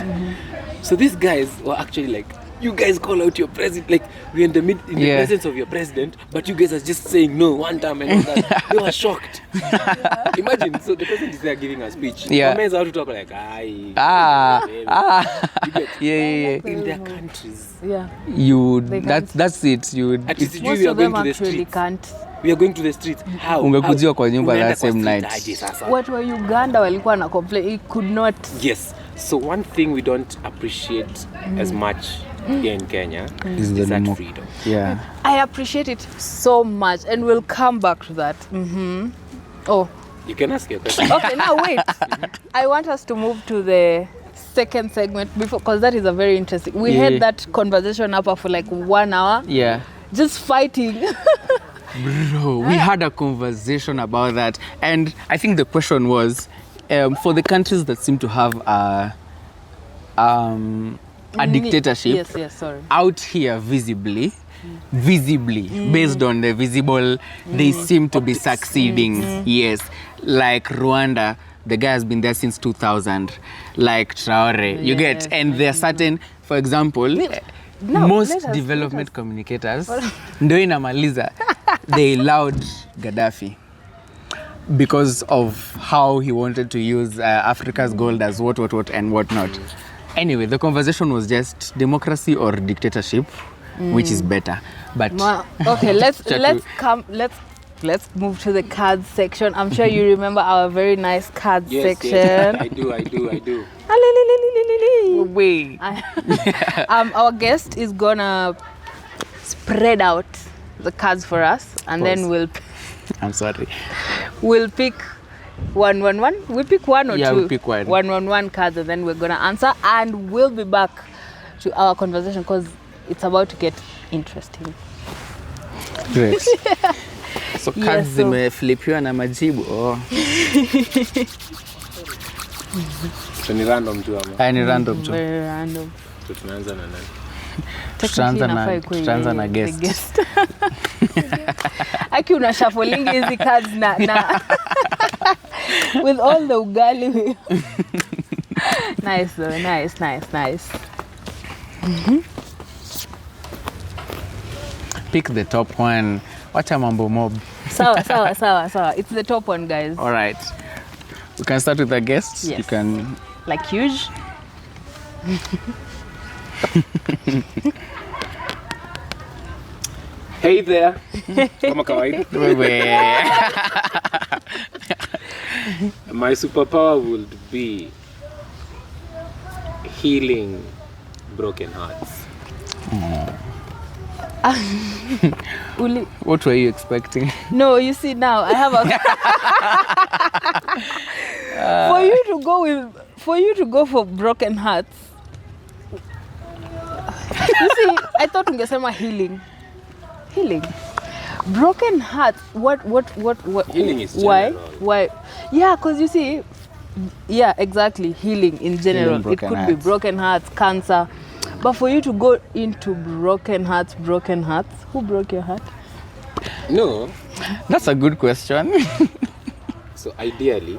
So these guys were actually like, you guys call out your president, like we're in the presence of your president, but you guys are just saying no one time and all that. They were shocked. Imagine, so the president is there giving a speech. Yeah. Women are out to talk like, aye. You get, Yeah. in their countries. Yeah. You They that's it. You would At least Most we are of going them to the actually streets. can't. We are going to the streets. How? Ungekujiwa kwa nyumba Umeenda that same kwa street night. aje sasa? Watu wa Uganda walikuwa na complain, he could not. Yes. So one thing we don't appreciate as much here in Kenya Is is the that freedom. Yeah. I appreciate it so much, and we'll come back to that. Oh, You can ask your question. okay. Now wait. I want us to move to the second segment before, because that is a very interesting. We Yeah. had that conversation up for like 1 hour, Yeah. just fighting. Bro, we had a conversation about that, and I think the question was, for the countries that seem to have a dictatorship Yes, sorry. out here visibly, based on the visible, they seem to be succeeding. Yes, like Rwanda, the guy has been there since 2000. Like Traore, you Yes. get, and there are certain, for example, No, most let us- development communicators ndo inamaliza they allowed Gaddafi because of how he wanted to use Africa's gold as what, and whatnot. Anyway, the conversation was just democracy or dictatorship, which is better. But okay, let's move to the cards section. I'm sure you remember our very nice cards section. Yes, I do. wait. Our guest is gonna spread out the cards for us, and then I'm sorry. we'll pick one. We pick one or two? Yeah, we pick one. One cards, and then we're gonna answer, and we'll be back to our conversation because it's about to get interesting. Great. So cards so- zimeflipiwa na majibu. So ni random tu ama. Ni random tu. Very random. So tunaanza na nani? Tutaanza na guest. Aki una shuffling hizi cards na with all the ugali. Nice though, nice. Pick the top one. Wacha mambo mob. Sawa. It's the top one, guys. All right. We can start with the guests. Yes. You can. Like huge. Hey there. Kama kawaida. My superpower would be healing broken hearts. What were you expecting? No, you see now I have a for you to go for broken hearts. You see, I thought ungesema healing. Broken hearts. What? Healing is why? general. Why? Yeah, because you see, yeah, exactly. Healing in general. Healing It could broken be hearts. broken hearts, cancer. But for you to go into broken hearts, who broke your heart? No. That's a good question. So ideally,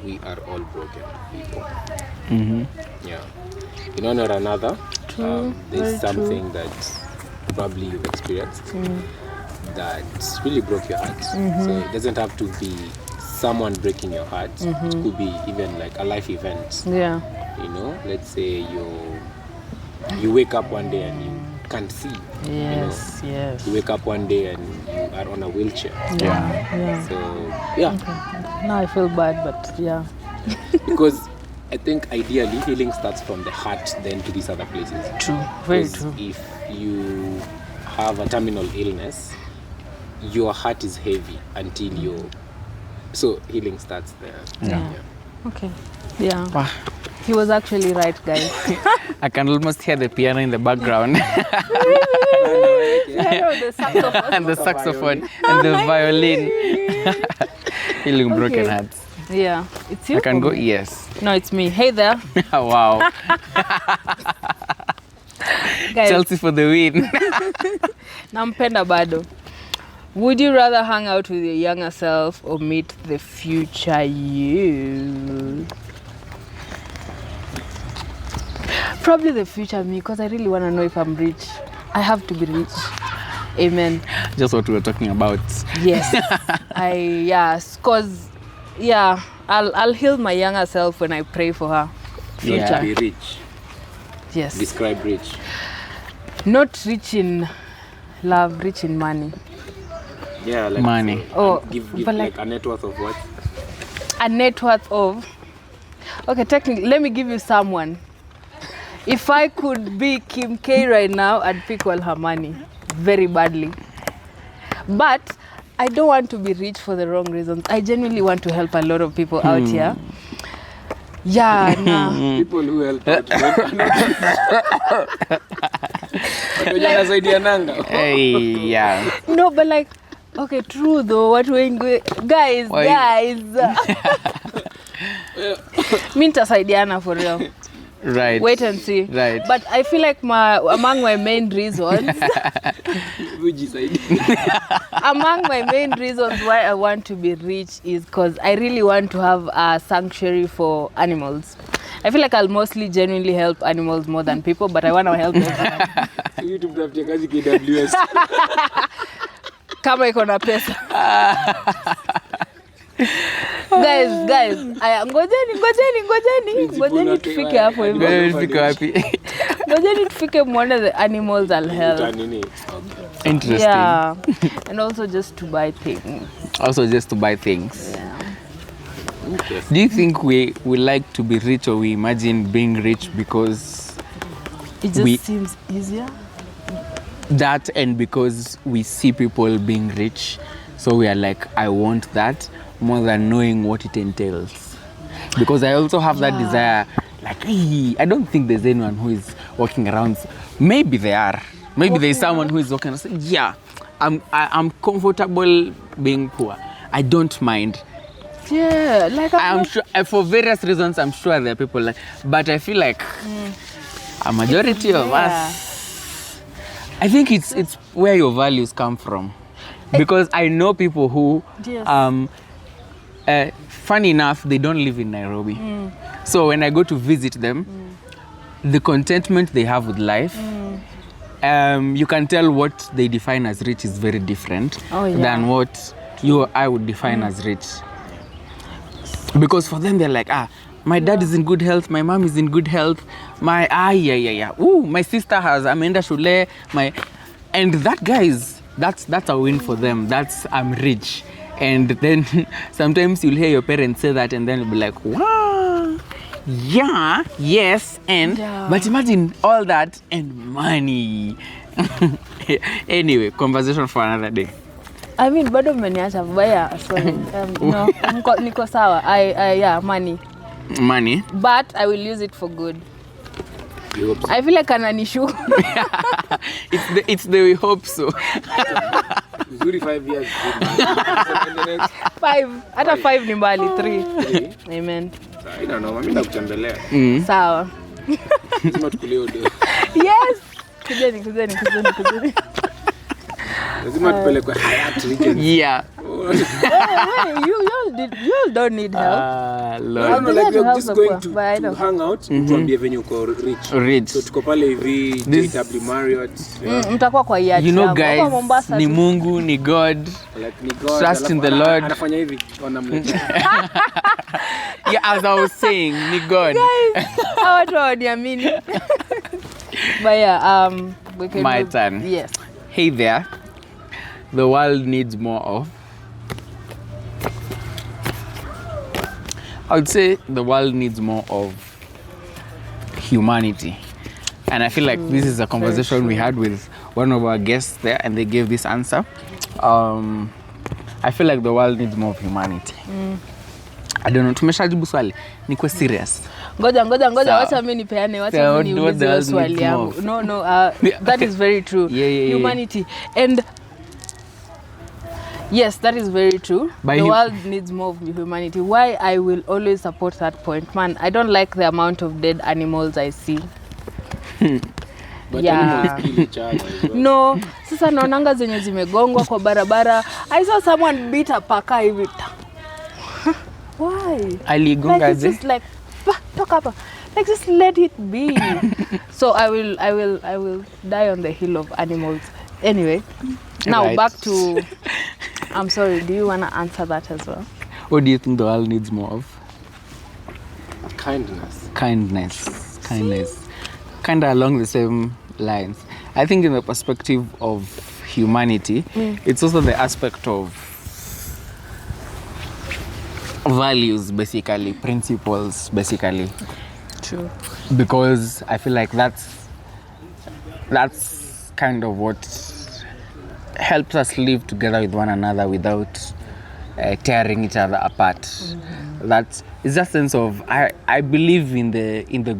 we are all broken people. Yeah. In one or another, there's something that probably you've experienced that really broke your heart. So it doesn't have to be someone breaking your heart. It could be even like a life event. Yeah. You know, let's say you wake up one day and you can't see. Yes. Yes. You wake up one day and you are on a wheelchair. Yeah. So yeah, Now I feel bad, but yeah. because I think ideally healing starts from the heart then to these other places. True. Very 'Cause true. If you have a terminal illness, your heart is heavy until so healing starts there. Yeah. Okay. Yeah. Wow. He was actually right, guys. I can almost hear the piano in the background. I know the saxophone. And the saxophone and the violin. Healing broken hearts. Yeah. It's you. I can or go, me? yes. No, it's me. Hey there, Wow. guys. Chelsea for the win. Nampenda bado. Would you rather hang out with your younger self or meet the future you? Probably the future me, because I really want to know if I'm rich. I have to be rich. Amen. Just what we were talking about. Yes. Cause I'll heal my younger self when I pray for her. Future. Yeah. Be rich. Yes. Describe rich. Not rich in love, rich in money. Yeah, like Money. Oh, give but like a net worth of what? A net worth of. Okay, technically, let me give you someone. If I could be Kim K right now, I'd pick Walhamani very badly. But I don't want to be rich for the wrong reasons. I genuinely want to help a lot of people out here. Yeah, nah. People who help out. Hey, yeah. No, but like, okay, true though. What we guys. Mi nitasaidiana for real. Right. Wait and see. Right. But I feel like among my main reasons why I want to be rich is because I really want to have a sanctuary for animals. I feel like I'll mostly genuinely help animals more than people, but I want to help everyone. kama iko na pesa. guys, aya ngojeni tufike hapo hivyo. Tufike wapi? Ngojeni tufike muone the animals I'll help. Interesting. Yeah. And also just to buy things. Yeah. Okay. Do you think we like to be rich, or we imagine being rich because it just seems easier? That, and because we see people being rich, so we are like, I want that, more than knowing what it entails. Because I also have that desire, like, I don't think there's anyone who is walking around. Maybe there are. Maybe there's someone who is walking around saying, yeah, I'm comfortable being poor. I don't mind. Yeah, like I'm sure, for various reasons, I'm sure there are people like, but I feel like a majority of us, I think it's where your values come from. Because I know people who, funny enough, they don't live in Nairobi. So when I go to visit them, the contentment they have with life, you can tell what they define as rich is very different than what you or I would define as rich. Because for them, they're like, my dad is in good health, my mom is in good health, my my sister has Amanda Shule, and that, guys, that's a win for them. That's, I'm rich. And then sometimes you'll hear your parents say that, and then you'll be like, wow, yeah, yes, and but imagine all that and money. Anyway, conversation for another day. I mean, bado mmeniacha vibaya, sorry. No, niko sawa. Money. Money. But I will use it for good. I feel like ananishu. It's the we hope so. Zuri 5 years. 5. Hata 5 ni mbali. 3. Amen. I don't know. Mimi nakutembelea. Sawa. Lazima tukulie odo. Yes. Kujeni. Lazima tupelekwe Hayat region. Yeah. You don't need help. Lord. Like you're just going to hang out, tuambie venye uko rich. So tuko pale hivi JW Marriott. Mtakuwa kwa yacht. You know, guys, ni Mungu, ni God. Like ni God. Trust in the Lord. Anafanya hivi wanamleta. Yeah, as I was saying, ni God. Guys, hawa watu hawaniamini. But yeah, we can My turn. Yes. Hey there. The world needs more of. I would say the world needs more of humanity. And I feel like this is a conversation we had with one of our guests there, and they gave this answer. I feel like the world needs more of humanity. I don't know, tumeshajibu swali. Nikuwe serious. Ngoja, wacha mimi nipeane, wacha mimi niulize swali yangu. No, that is very true. Yeah. Humanity. And yes, that is very true. The world needs more of humanity. Why I will always support that point. Man, I don't like the amount of dead animals I see. But animals kill each other as well. No, sasa naonanga zenye zimegongwa kwa barabara. I saw someone beat a paka hivi. Why? Aligonga it's just like, talk up. Like, just let it be. So I will die on the hill of animals. Anyway, now back to, I'm sorry, do you want to answer that as well? What do you think the world needs more of? Kindness. Kind of along the same lines. I think in the perspective of humanity, it's also the aspect of values, basically, principles, basically. True. Because I feel like that's kind of what helps us live together with one another without tearing each other apart. That is a sense of I believe in the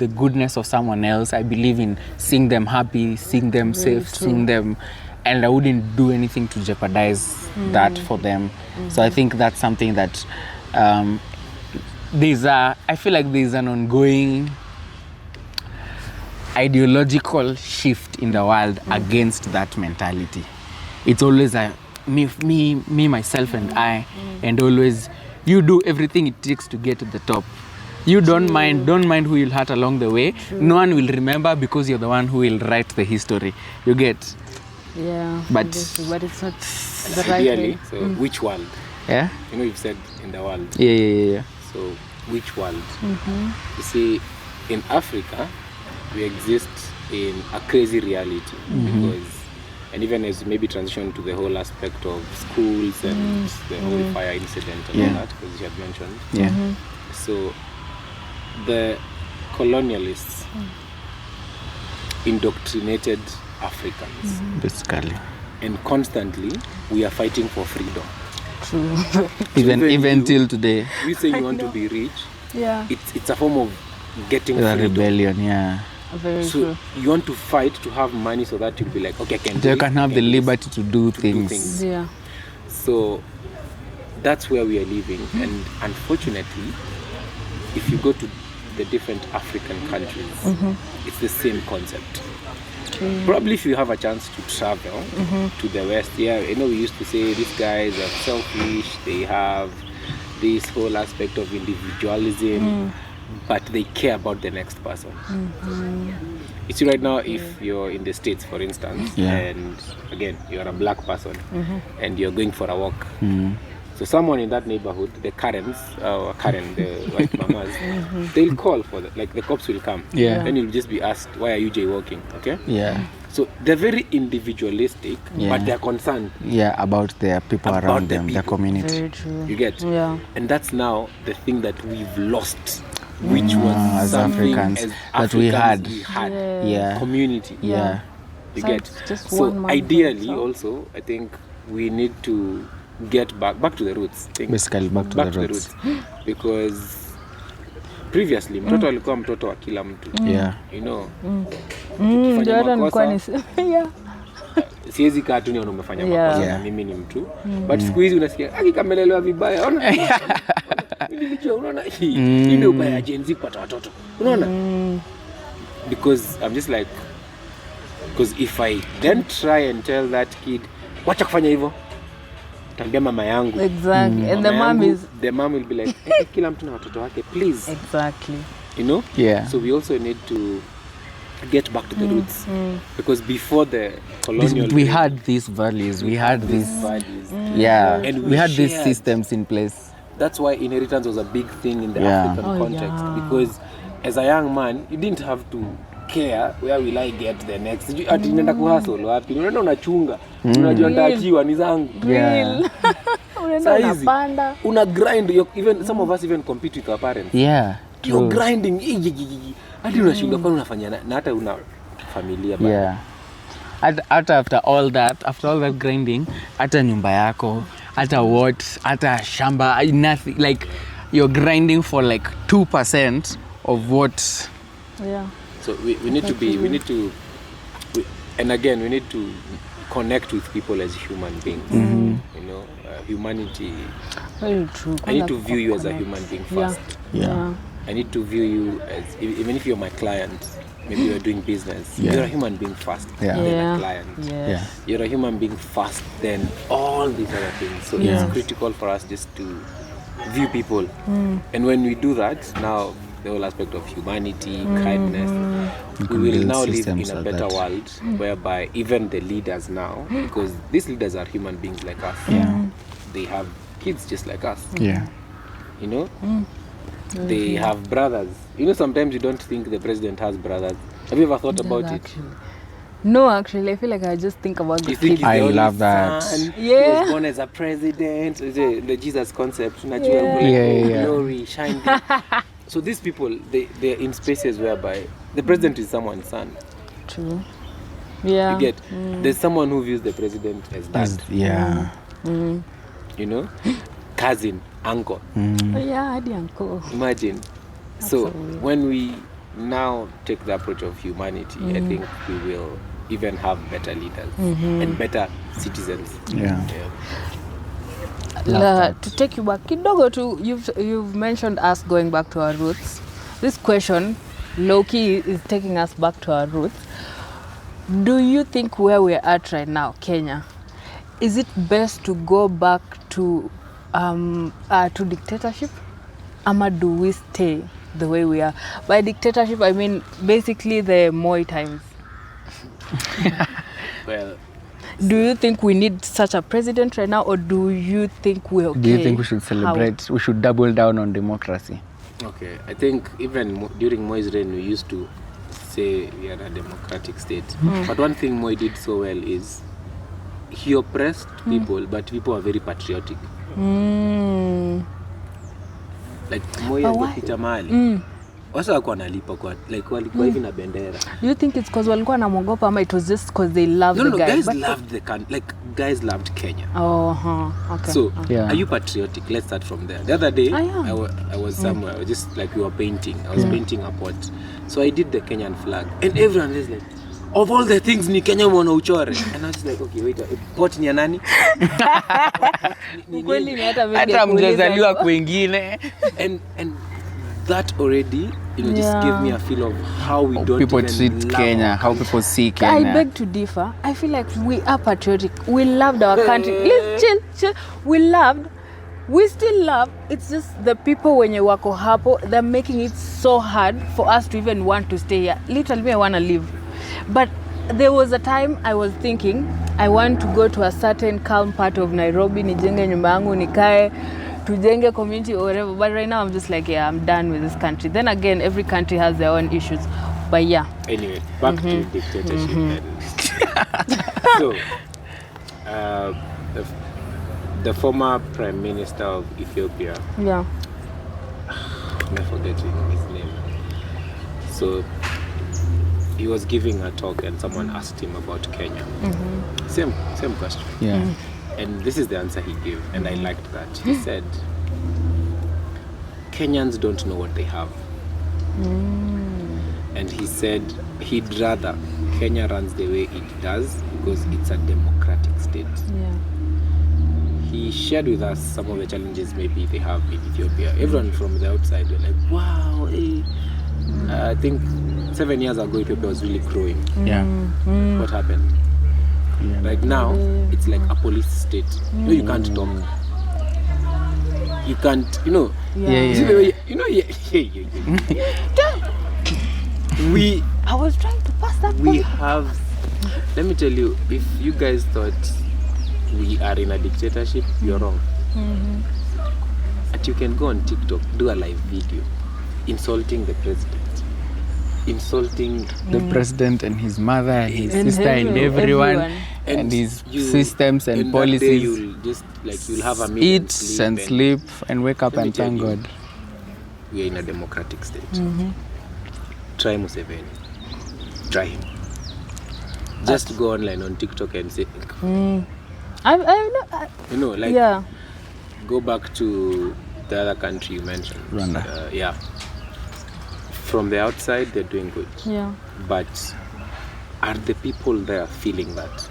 goodness of someone else. I believe in seeing them happy, seeing them safe, seeing them, and I wouldn't do anything to jeopardize that for them. So I think that's something that I feel like there's an ongoing ideological shift in the world against that mentality. It's always me, myself, and I, and always you do everything it takes to get to the top. You don't mind who you'll hurt along the way. No one will remember because you're the one who will write the history. You get? Yeah. But- obviously, but it's not the And right ideally, way. so which world? Yeah. You know, you've said in the world. Yeah. So which world? You see, in Africa, we exist in a crazy reality because, and even as maybe transition to the whole aspect of schools and the whole fire incident and all that, because you had mentioned. Yeah. So the colonialists indoctrinated Africans, Basically. and constantly we are fighting for freedom. True. Even you- till today, We say you want to be rich, Yeah. it's a form of getting the freedom. rebellion. Yeah. Very So true. you want to fight to have money so that you'll be like, okay, I can do They it, can I have the do this. liberty to do things. things. Yeah. So that's where we are living, and unfortunately, if you go to the different African countries, it's the same concept. Probably if you have a chance to travel to the West, yeah, you know, we used to say these guys are selfish, they have this whole aspect of individualism, but they care about the next person. You see, right now, if you're in the States, for instance, Yeah. and again, you're a black person and you're going for a walk, so someone in that neighborhood, the Karens, Karen, the white mamas, they'll call for like the cops will come. Yeah. Then you'll just be asked, why are you jaywalking? Okay. Yeah. So they're very individualistic, Yeah. but they're concerned. Yeah. About the people About around the them, the people. community. Very true. You get? Yeah. And that's now the thing that we've lost, which was as something Africans, as that we Africans had. Yeah. Yeah. community. Yeah. You So get? it's just So one man ideally, for himself. also, I think we need to get back to the roots. I think. Basically, back to the roots. Because previously mtoto alikuwa mtoto wa kila mtu. Yeah. You know, Ndio ukifanya hata nilikuwa makosa, yeah. siwezi kaa tu nione umefanya Yeah. makosa Yeah. na mimi ni mtu. But siku hizi unasikia kamelelewa vibaya. Ona. Nilijua unaona hii ndio ubaya ya Gen Z kupata watoto. Unaona? Because I'm just like, because if I then try and tell that kid wacha kufanya hivyo, tambia mama yangu. Exactly. And the Mama mom yangu, is the mom will be like, hey, kila mtu na watoto wake, please. exactly. You know? Yeah. So we also need to get back to the roots. Because before the colonial We days, had these values. We had these this. values. Yeah. And We we had these shared. systems in place. That's why inheritance was a big thing in the Yeah. African Oh, context. yeah. Because as a young man, you didn't have to care where will I get the next. Ati nenda kuhustle wapi? Unaenda unachunga. Unajua ndaachiwa ni zangu. Yeah. Unaenda Saizi, unapanda. una grind. Even some of us even compete with our parents. Yeah. You're True. grinding. Hadi unashindwa kwani unafanya na hata una familia bado. Yeah. Hata after all that grinding, hata nyumba yako, hata what, hata shamba, nothing. Like you're grinding for like 2% of what. Yeah. So we need to be, we need to, and again, we need to connect with people as human beings. You know, humanity. Very true. I need to view you as a human being Yeah. first. Yeah. I need to view you as, even if you're my client, maybe you're doing business, Yeah. you're a human being first, Yeah. then Yeah. a client. Yes. Yeah. You're a human being first, then all these other things. So Yeah. it's critical for us just to view people. And when we do that, now the whole aspect of humanity, kindness, we can will build now live systems in a like better that. world whereby even the leaders now, because these leaders are human beings like us, they have kids just like us, Yeah. you know? They have brothers. You know, sometimes you don't think the president has brothers. Have you ever thought about it? No, actually, I feel like I just think about the You think kids. he's I the only love that. son, Yeah. he was born as a president, the Jesus concept, unajua, Yeah. like, Yeah. glory, shine. So these people, they're in spaces whereby the president is someone's son. True. Yeah. You get, there's someone who views the president as dad, Yeah. you know, cousin, uncle. Oh, yeah, hadi uncle. Imagine. So Absolutely. when we now take the approach of humanity, I think we will even have better leaders and better citizens. Yeah. To take you back kidogo to, you've mentioned us going back to our roots. This question, low-key, is taking us back to our roots. Do you think where we're at right now, Kenya, is it best to go back to dictatorship? Ama do we stay the way we are? By dictatorship, I mean basically the Moi times. Well, Do you think we need such a president right now, or do you think we're okay? Do you think we should How? celebrate? We should double down on democracy. Okay, I think even during Moi's reign, we used to say we are a democratic state. But one thing Moi did so well is he oppressed people, but people are very patriotic. Like Moi alipita mahali wasa wako wanalipa kwa like walikuwa hivi na bendera. Do you think it's because walikuwa wanamwogopa, ama it was just because they loved the guy? Guys loved the country. Like guys loved Kenya. Okay. So Yeah. are you patriotic? Let's start from there. The other day I am. I was somewhere, I was just like we were painting. I was painting a pot. So I did the Kenyan flag, and everyone was like, of all the things ni Kenya mwana uchore. And I was like, okay, wait, pot ni ya nani? Kweli ni hata mimi Hata mjazaliwa kwingine. And that already, just gave me a feel of how we don't People even treat love Kenya, our how country. people see I Kenya. beg to differ. I feel like we are patriotic. We loved our country. Let's chill. We still love. It's just the people wenye wako hapo, they're making it so hard for us to even want to stay here. Literally, I want to leave. But there was a time I was thinking, I want to go to a certain calm part of Nairobi, nijenge nyumba yangu, nikae, tujenge community or whatever. But right now I'm just like, yeah, I'm done with this country. Then again, every country has their own issues. But yeah. Anyway, back to dictatorship. And so, the former Prime Minister of Ethiopia, Yeah. I'm forgetting his name. So, he was giving a talk and someone asked him about Kenya. Same question. Yeah. And this is the answer he gave, and I liked that. He said, Kenyans don't know what they have. And he said he'd rather Kenya runs the way it does because it's a democratic state. Yeah. He shared with us some of the challenges maybe they have in Ethiopia. Everyone from the outside were like, wow, hey. I think 7 years ago Ethiopia was really growing. Yeah. What happened? Right now, it's like a police state. You can't talk. You can't, Yeah. See the way, we I was trying to pass that we point. have, let me tell you, if you guys thought we are in a dictatorship, you're wrong. But you can go on TikTok, do a live video insulting the president, insulting The president and his mother and his And sister and everyone. And his systems and in that policies. day you'll have a meal Eat and sleep and wake up Let me and tell thank you, God. we are in a democratic state. Try Museveni. Try him. Just go online on TikTok and say, Yeah. go back to the other country you mentioned. Rwanda. Yeah. From the outside, they're doing good. Yeah. But are the people there feeling that?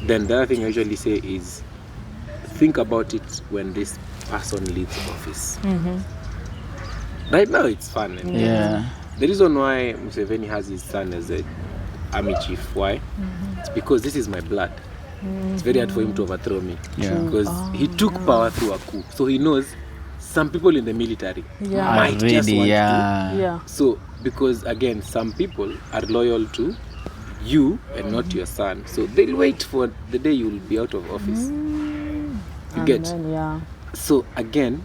Then the other thing I usually say is, think about it when this person leaves office. Right now it's fun. And Yeah. the reason why Museveni has his son as a army chief, why? It's because this is my blood. It's very hard for him to overthrow me. Yeah. Because he took power through a coup. So he knows some people in the military Yeah. might just Already, want yeah. Yeah. So, because again, some people are loyal to you and not your son. So they'll wait for the day you will be out of office. You And get? then, yeah. So again,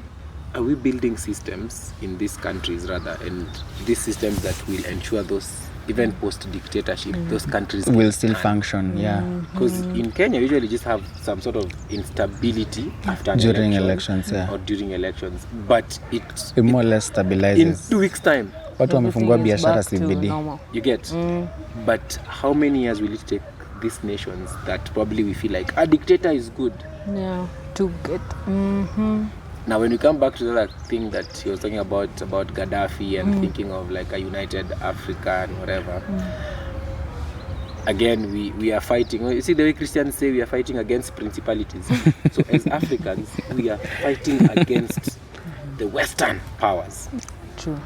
are we building systems in these countries rather, and these systems that will ensure those, even post-dictatorship, those countries Will still function, yeah. Because in Kenya, we usually just have some sort of instability after an During election elections, yeah. or during elections, but it It more or less in stabilizes. 2 weeks' time, Watu wamefungua Everything is biashara back to CBD. normal. you get. But how many years will it take these nations that probably we feel like a dictator is good? Yeah. To get. Now, when we come back to the other thing that he was talking about Gaddafi and thinking of like a united Africa and whatever, again, we are fighting. You see the way Christians say we are fighting against principalities. So as Africans, we are fighting against the Western powers. True.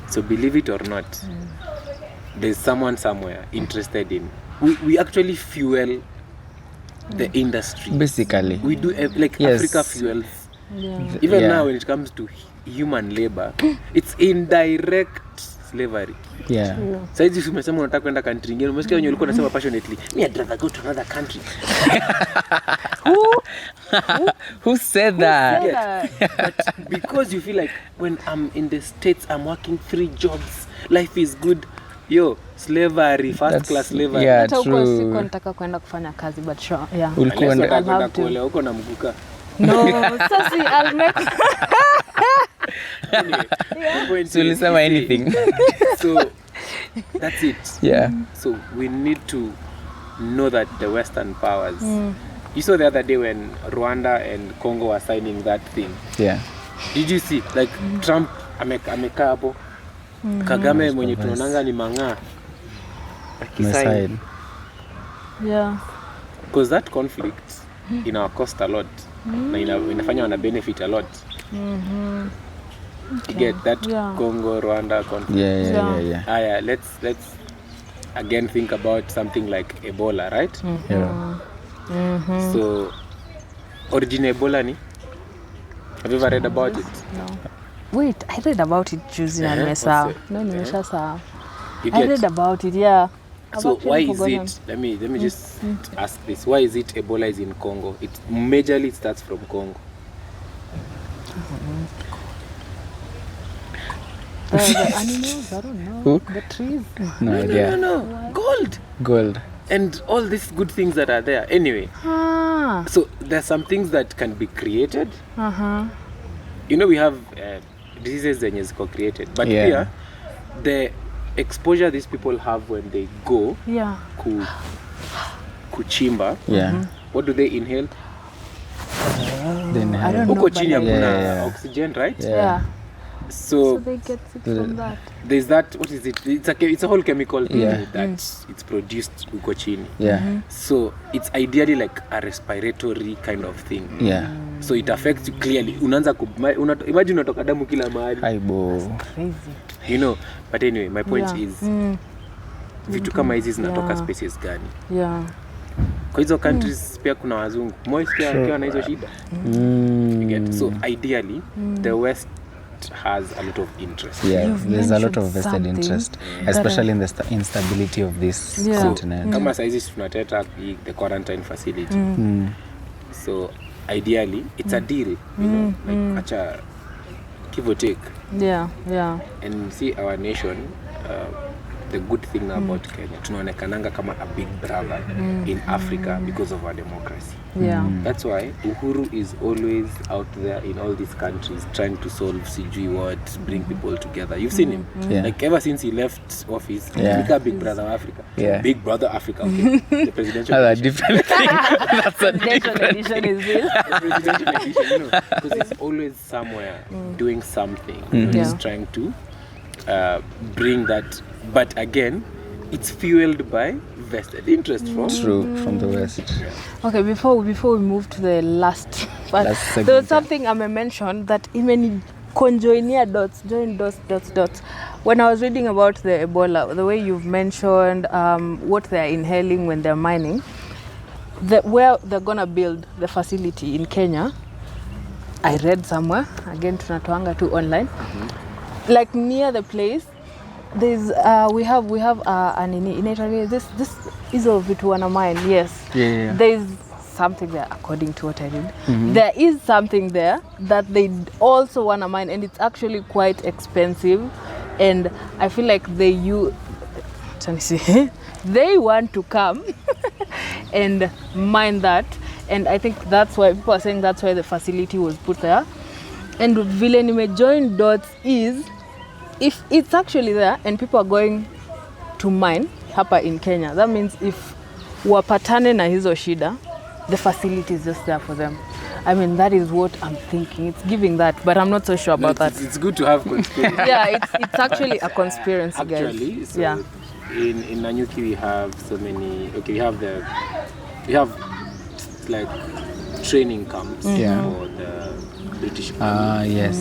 So believe it or not, there's someone somewhere interested in. We actually fuel the industry. Basically. We do like Yes. Africa fuels. Yeah. Even Yeah. now, when it comes to human labor, it's in direct slavery. Yeah. Saizi umesema unataka kwenda country nyingine, umesikia wenye ulikuwa unasema passionately, me I'd rather go to another country. Who said that? But because you feel like when I'm in the States, I'm working 3 jobs, life is good. Yo, slavery, first class slavery. Yeah, hata huko true. siko nataka kwenda kufanya kazi but sure, yeah. Ulikuwa Unless enda- unataka kwenda have to. kuolewa huko na mguka. No, sasi I'll make Anyway, the point So is, ulisema anything. So that's it. Yeah. So we need to know that the Western powers. You saw the other day when Rwanda and Congo were signing that thing. Yeah. Did you see? Like Trump amekaa hapo. Kagame mwenye tunaonanga ni mang'aa. My side. yeah. Because that conflict in our cost a lot. Na inafanya wana benefit a lot. You get that Yeah. Congo Rwanda conflict. Yeah. Aya, let's again think about something like Ebola, right? Yeah. So origin Ebola ni? Have you ever read about it? No. Wait, I read about it juzi na nimesahau. No, nimeshasahau. You I get? read about it, yeah. I've So actually why is forgotten. it? Let me just ask this. Why is it Ebola is in Congo? It majorly starts from Congo. The animals, I don't know. Who? The trees. No idea. No. Gold Gold. and all these good things that are there. Anyway, Ah. so there's some things that can be created. Uh-huh. You know, we have diseases zenye ziko created, but Yeah. here the exposure these people have when they go Yeah. kuchimba, Yeah. what do they inhale? Then I don't know. Huko chini but hakuna Yeah. oxygen, right? Yeah. Yeah. So So they get sick from that. there's that. What is it? It's a whole chemical thing Yeah. that it's produced huko chini. Yeah. So it's ideally like a respiratory kind of thing. Yeah. So it affects you clearly. Unaanza imagine unatoka damu kila mahali. Aibo. Crazy. You know. But anyway, my point Yeah. is vitu kama hizi zinatoka Yeah. species gani? Yeah. Kwa hizo countries pia kuna wazungu. Moi pia wakiwa na hizo shida. You get? So ideally the West has a lot of interest. Yeah, You've there's a lot mentioned of vested something interest, that especially in the instability of this Yeah. continent. Kama saizi tunateta the quarantine facility. So ideally it's a deal, you know, like acha give or take. Yeah. Yeah. And see our nation, the good thing about Kenya, tunaonekananga kama a big brother in Africa because of our democracy. Yeah. That's why Uhuru is always out there in all these countries trying to solve CG what, bring people together. You've seen him. Yeah. Like ever since he left office, Yeah. he's a big brother of Africa. Yeah. Big brother Africa. Okay. The presidential That's a edition. different thing. That's a Nation different edition is real. The presidential edition, you know, because he's always somewhere doing something. You know, he's Yeah. trying to bring that. But again, it's fueled by vested interest from. True, from the West. Okay, before we move to the last part, Last segment, there was something I mentioned that even conjoinia dots, join dots. When I was reading about the Ebola, the way you've mentioned what they're inhaling when they're mining, where they're gonna build the facility in Kenya, I read somewhere, again tunatoanga tu online, like near the place, there's we have an inaitwa this hizo vitu wana mine, yes. Yeah. There's something there, according to what I read. There is something there that they also want to mine, and it's actually quite expensive. And I feel like they want to come and mine that. And I think that's why people are saying that's why the facility was put there. And vile nimejoin dots is, if it's actually there and people are going to mine hapa in Kenya, that means if wapatane na hizo shida, the facility is just there for them. I mean, that is what I'm thinking. It's giving that, but I'm not so sure about that. It's good to have conspiracy. Yeah, it's actually a conspiracy, Actually, guys. so Yeah. in Nanyuki we have so many. Okay, we have like training camps Yeah. for the British Army. Yes.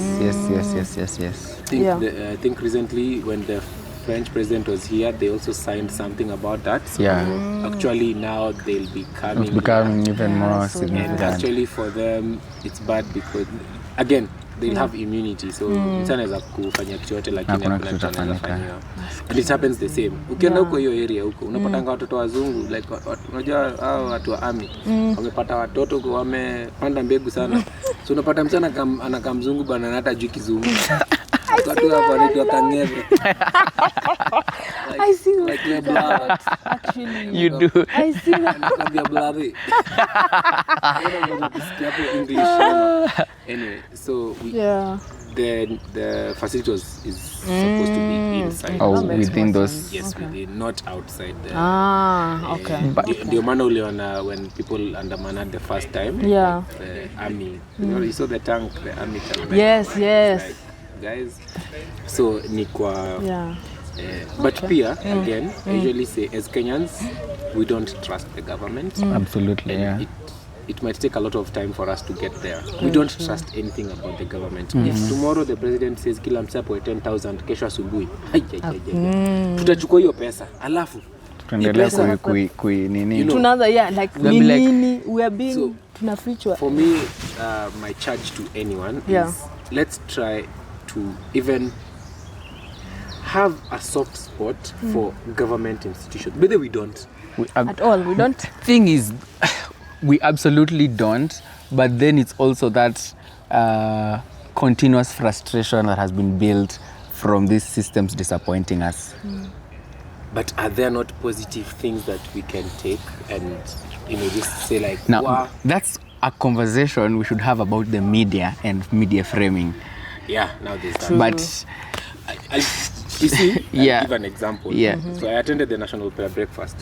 I think recently when the French president was here, they also signed something about that. So Yeah. actually now they'll be coming. It's becoming even more so And significant. actually for them it's bad because again they'll have immunity, so mtu anaweza kufanya kitu yote, lakini Hakuna hakuna kitu mtu anaweza itafanyika. fanyiwa. And it happens the same ukienda huko hiyo area huko unapatanga watoto wazungu like unajua hao watu wa army wamepata watoto huko wamepanda mbegu sana, so unapata msichana anakaa mzungu bana na hata juu kizungu. Watu hapa wanaitwa kangeve. I see Like your blood. actually. You do. I see that. Like your blood. English. Anyway, so Yeah. the facility is supposed to be inside. Oh, That makes within more those. sense. Yes, Okay. within, not outside the. Okay. Ndio maana uliona when people andamana the first time. Yeah. The army. You saw the tank, the army tank. Yes, yes. Like, guys. So ni kwa. Yeah. But pia again, I usually say as Kenyans, we don't trust the government. Absolutely, yeah. It might take a lot of time for us to get there. We don't trust anything about the government. If tomorrow the president says kila mtu apewe 10,000 kesho asubuhi, tutachukua hiyo pesa. Alafu Tuendelea pesa- nini. You know, Tunaanza like They'll be like- nini we are being So, tunafichwa. for me, my charge to anyone Yeah. is let's try to even have a soft spot for government institutions. But we don't. At all, we don't. Thing is, we absolutely don't, but then it's also that continuous frustration that has been built from these systems disappointing us. But are there not positive things that we can take and just say like, Now, wow. that's a conversation we should have about the media and media framing. Yeah, now there's that. But You see, Yeah. I'll give an example. Yeah. So I attended the National Prayer Breakfast.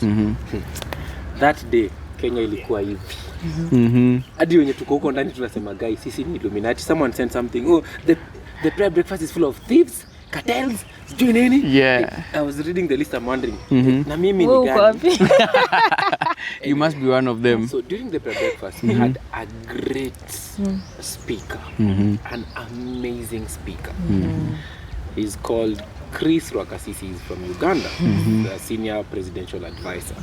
That day, Kenya ilikuwa hivi. Hadi wenye tuko huko ndani tunasema guys, sisi ni Illuminati. Someone sent something. Oh, the prayer breakfast is full of thieves, cartels, sijui nini. Yeah. I was reading the list, I'm wondering. Na mimi Wewe ni uko gani? wapi? you must be one of them. So during the prayer breakfast, we had a great speaker, an amazing speaker. He's called Chris Rwakasisi. He's from Uganda, the senior presidential advisor.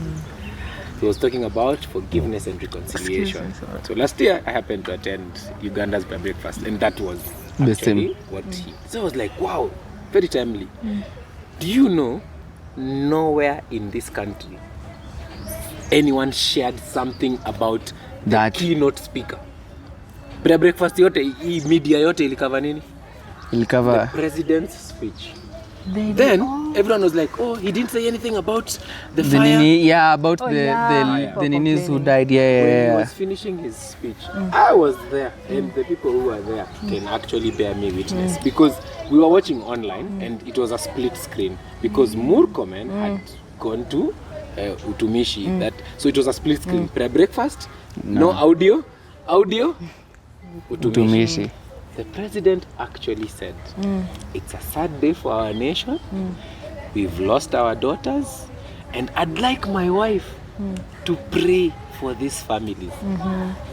He was talking about forgiveness and reconciliation. So last year, I happened to attend Uganda's prayer breakfast, and that was The actually same. what he. So I was like, wow, very timely. Do you know, nowhere in this country anyone shared something about That- the keynote speaker? Prayer breakfast yote, hii media yote ilikava nini? We'll The cover president's speech. They Then everyone was like, oh, he didn't say anything about the the fire. nini, yeah, about Oh, the yeah. the ninis who Complaining. died. Yeah, When yeah, he yeah. was finishing his speech, I was there, and the people who were there can actually bear me witness because we were watching online, and it was a split screen because Murkomen had gone to Utumishi. So it was a split screen. Prayer breakfast, no audio, Utumishi. The president actually said, it's a sad day for our nation. We've lost our daughters, and I'd like my wife to pray for these families.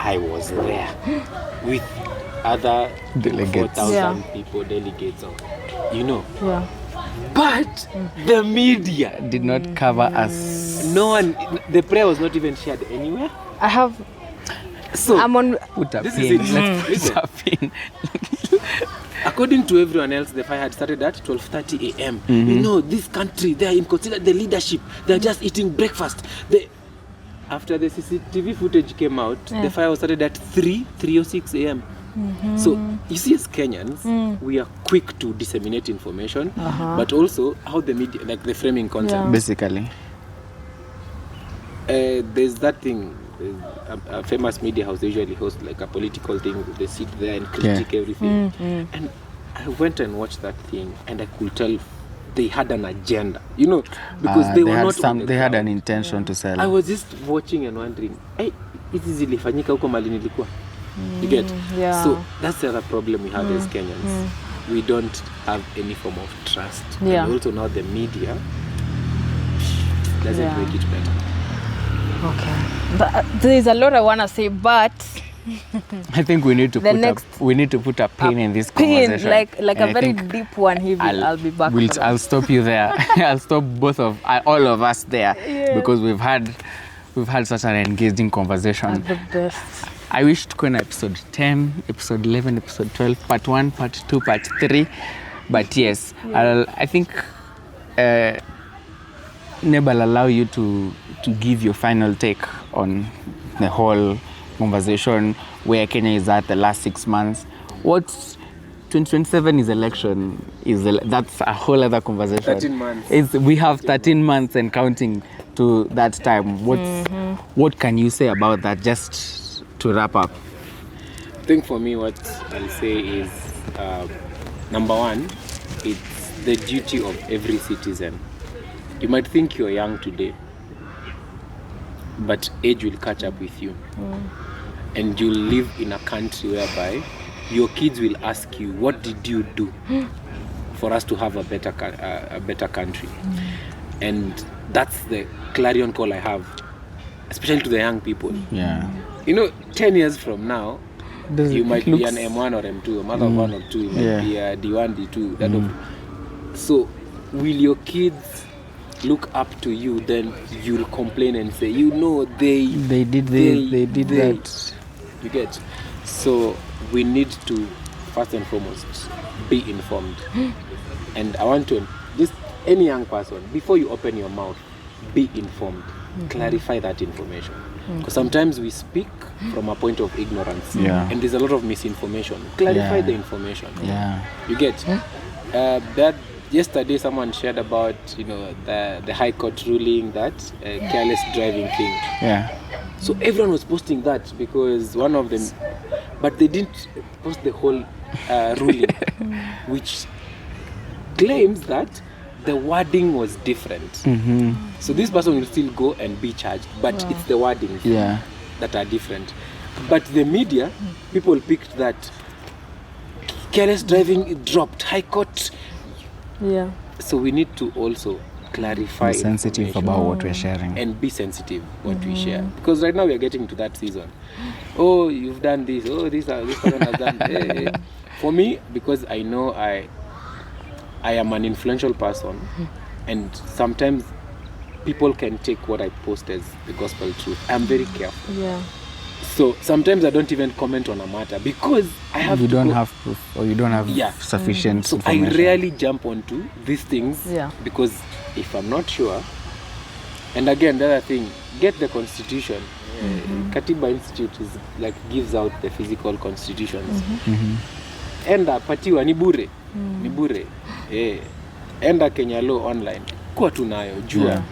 I was there with other Delegates. 4,000 Yeah. people, delegates, Yeah. But the media, Did not cover us. no one, the prayer was not even shared anywhere. I have. So, I'm on. Put a this pin. is it. Let's Listen. put a pin. According to everyone else, the fire had started at 12:30 a.m. You know, this country, they are inconsiderate, the leadership, they're just eating breakfast. After the CCTV footage came out, the fire was started at 3:06 a.m. So, you see, as Kenyans, we are quick to disseminate information, but also how the media, like the framing concept. Yeah. Basically. There's that thing, a famous media house, they usually host like a political thing, they sit there and critique everything. And I went and watched that thing, and I could tell they had an agenda, because they were had not on the they had an ground. intention to sell. I was just watching and wondering, hey, hizi zilifanyika huko mali nilikuwa. You get? Yeah. So that's the other problem we have as Kenyans. We don't have any form of trust. Yeah. And also now the media doesn't Yeah. make it better. Okay. But there's a lot I wanna say, but I think we need to The put next- we need to put a pin in this pin conversation. like And a I very think deep one. I'll be back. for that. I'll stop you there. I'll stop all of us there because we've we've had such an engaging conversation. At the best. I wish to go in episode 10, episode 11, episode 12, part 1, part 2, part 3. But yes, I think Neb, I'll allow you to give your final take on the whole conversation, where Kenya is at the last 6 months. What's 2027 is election, that's a whole other conversation. 13 months. We have 13 months and counting to that time. What can you say about that, just to wrap up? I think for me, what I'll say is, number one, it's the duty of every citizen. You might think you're young today, but age will catch up with you. And you'll live in a country whereby your kids will ask you, what did you do for us to have a better country? And that's the clarion call I have, especially to the young people. Yeah. 10 years from now, you might be an M1 or M2, a mother of 1 or 2, you might be a D1, D2. So will your kids look up to you? Then you'll complain and say, they did that. You get? So we need to, first and foremost, be informed. And I want to, any young person, before you open your mouth, be informed. Clarify that information. Because sometimes we speak from a point of ignorance. And there's a lot of misinformation. Clarify the information. You get? Yesterday someone shared about the High Court ruling that careless driving thing. So everyone was posting that because one of them, but they didn't post the whole ruling, which claims that the wording was different. So this person will still go and be charged, but it's the wording that are different. But the media, people picked that careless driving dropped, High Court. So we need to also clarify, be sensitive about what we're sharing, and be sensitive what we share, because right now we are getting to that season. Oh, you've done this. Oh, this person has done. For me, because I know I am an influential person, and sometimes people can take what I post as the gospel truth. I'm very careful. So sometimes I don't even comment on a matter because I have you don't have proof, or you don't have sufficient so information. I rarely jump onto these things because if I'm not sure. And again, the other thing, get the constitution. Katiba Institute gives out the physical constitutions. Enda patiwa ni bure. Enda Kenya Law online. Kuwa tunayo jua.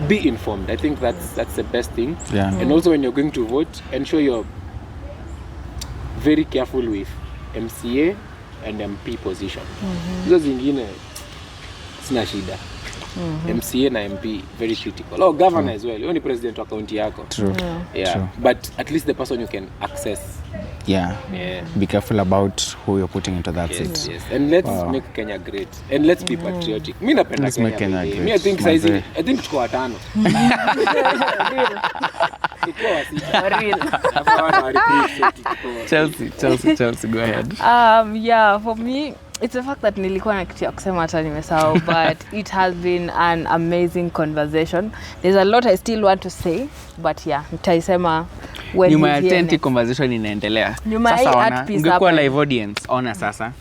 Be informed. I think that's the best thing. And also when you're going to vote, ensure you're very careful with MCA and MP position. Hizo zingine sina shida. MCA na MP very critical. Oh, governor as well. Only president wa county yako. True. True. But at least the person you can access. Be careful about who you're putting into that seat. Yes. And let's make Kenya great. And let's be patriotic. Mimi napenda Kenya great. Me I think tuko watano. Chelsea, go ahead. For me, it's the fact that nilikuwa na kitu ya kusema hata nimesahau, but it has been an amazing conversation. There's a lot I still want to say, but nitaisema when nyuma ya tent conversation inaendelea. Sasa ungekuwa live audience, ona sasa.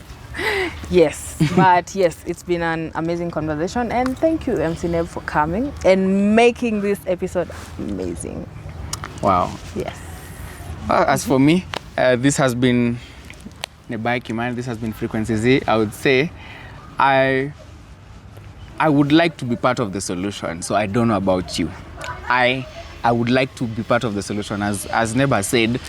Yes, but yes, it's been an amazing conversation, and thank you MC Neb for coming and making this episode amazing. Wow. Yes. As for me, this has been Nebai Kimani, this has been Frequency Z. I would say I would like to be part of the solution. So I don't know about you. I would like to be part of the solution. As Neba said,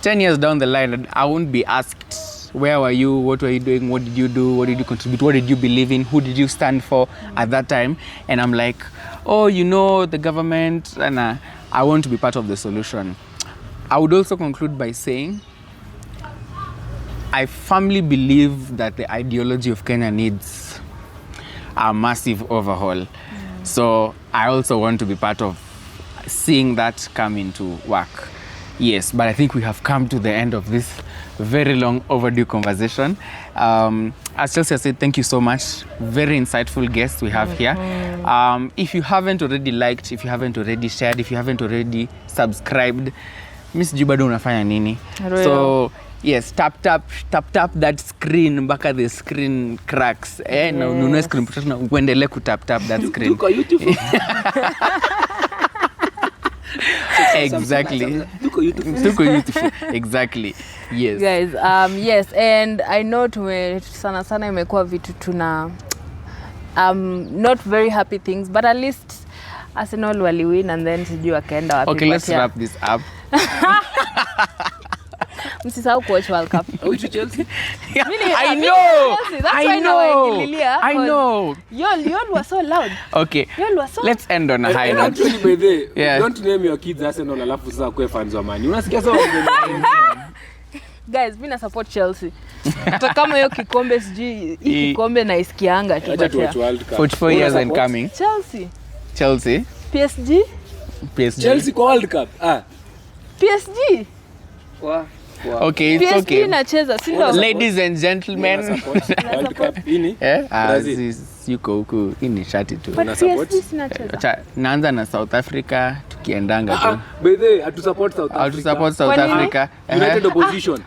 10 years down the line, I won't be asked, where were you? What were you doing? What did you do? What did you contribute? What did you believe in? Who did you stand for at that time? And I'm like, the government, and I want to be part of the solution. I would also conclude by saying, I firmly believe that the ideology of Kenya needs a massive overhaul. So I also want to be part of seeing that come into work. Yes, but I think we have come to the end of this very long overdue conversation. As Chelsea said, thank you so much. Very insightful guests we have here. If you haven't already liked, if you haven't already shared, if you haven't already subscribed, Miss Jubado unafanya nini? Real. So yes, tap that screen mpaka the screen cracks. Na ununue screen protector uendelee kutap that screen. Tuko YouTube. Exactly. Tuko YouTube. Tuko YouTube. Exactly. Yes. Guys, yes, and I know sana imekuwa vitu tuna not very happy things, but at least Arsenal wali win and then sijui wakaenda wapi. Okay, let's wrap this up. Msisahau kuwatch World Cup. Are we to Chelsea? I know. That's why I know. Y'all were so loud. Okay. Y'all were so. Let's end on a high And note. actually, by the way, Yeah. don't name your kids Arsenal alafu sasa kwa fans wa Man U. Unasikia sawa? Guys, mimi na support Chelsea. Hata kama hiyo kikombe sijui hii kikombe na isikianga tu. Acha tu but watch World Cup. 44 years and coming. Chelsea. PSG. PSG. Chelsea kwa World Cup. PSG. Kwa. Okay, it's PSG okay. inacheza, si ndio? Ladies and gentlemen. World Cup ini. Brazil. Yuko huku ini shati tu. But support? PSG sinacheza. Acha naanza na South Africa tukiendanga tu. By the way, atu support South How to Africa. support South Kwa nini? Africa. United opposition.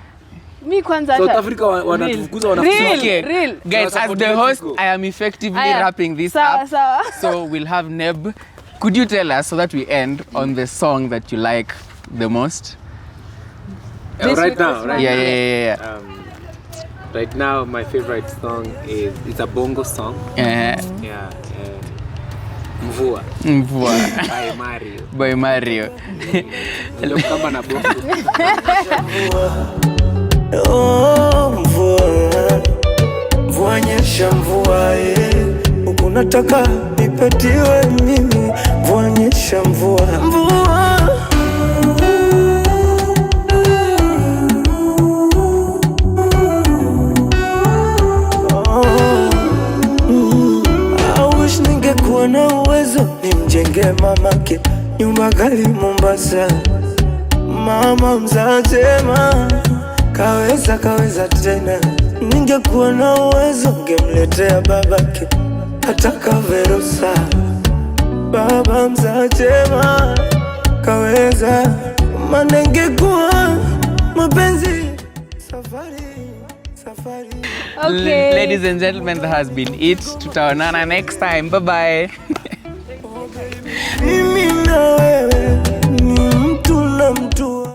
Mi kwanza South hata Africa wanatufukuza Okay. Real. Guys, as the host, I am effectively Aya, wrapping this sawa, up. sawa. So we'll have Neb. Could you tell us so that we end on the song that you like the most? This Right week now, was right? fun. Yeah. Right now, my favorite song is it's a bongo song. Yeah. Mvua Mvua by Mario. by Mario. Hello, kama na bongo. Oh, mvua nyesha mvua huku nataka nipetiwe mimi, mvua nyesha mvua I wish ningekuwa na uwezo nimjenge mamake nyumba kali Mombasa, mama mzatema kaweza tena, ningekuwa na uwezo ngemletea babake hata kaverusa, baba mzatema kaweza, maana ingekuwa mapenzi safari. Okay. Ladies and gentlemen, that has been it. Tutaonana next time. Bye bye. Mimi na wewe ni mtu na mtu.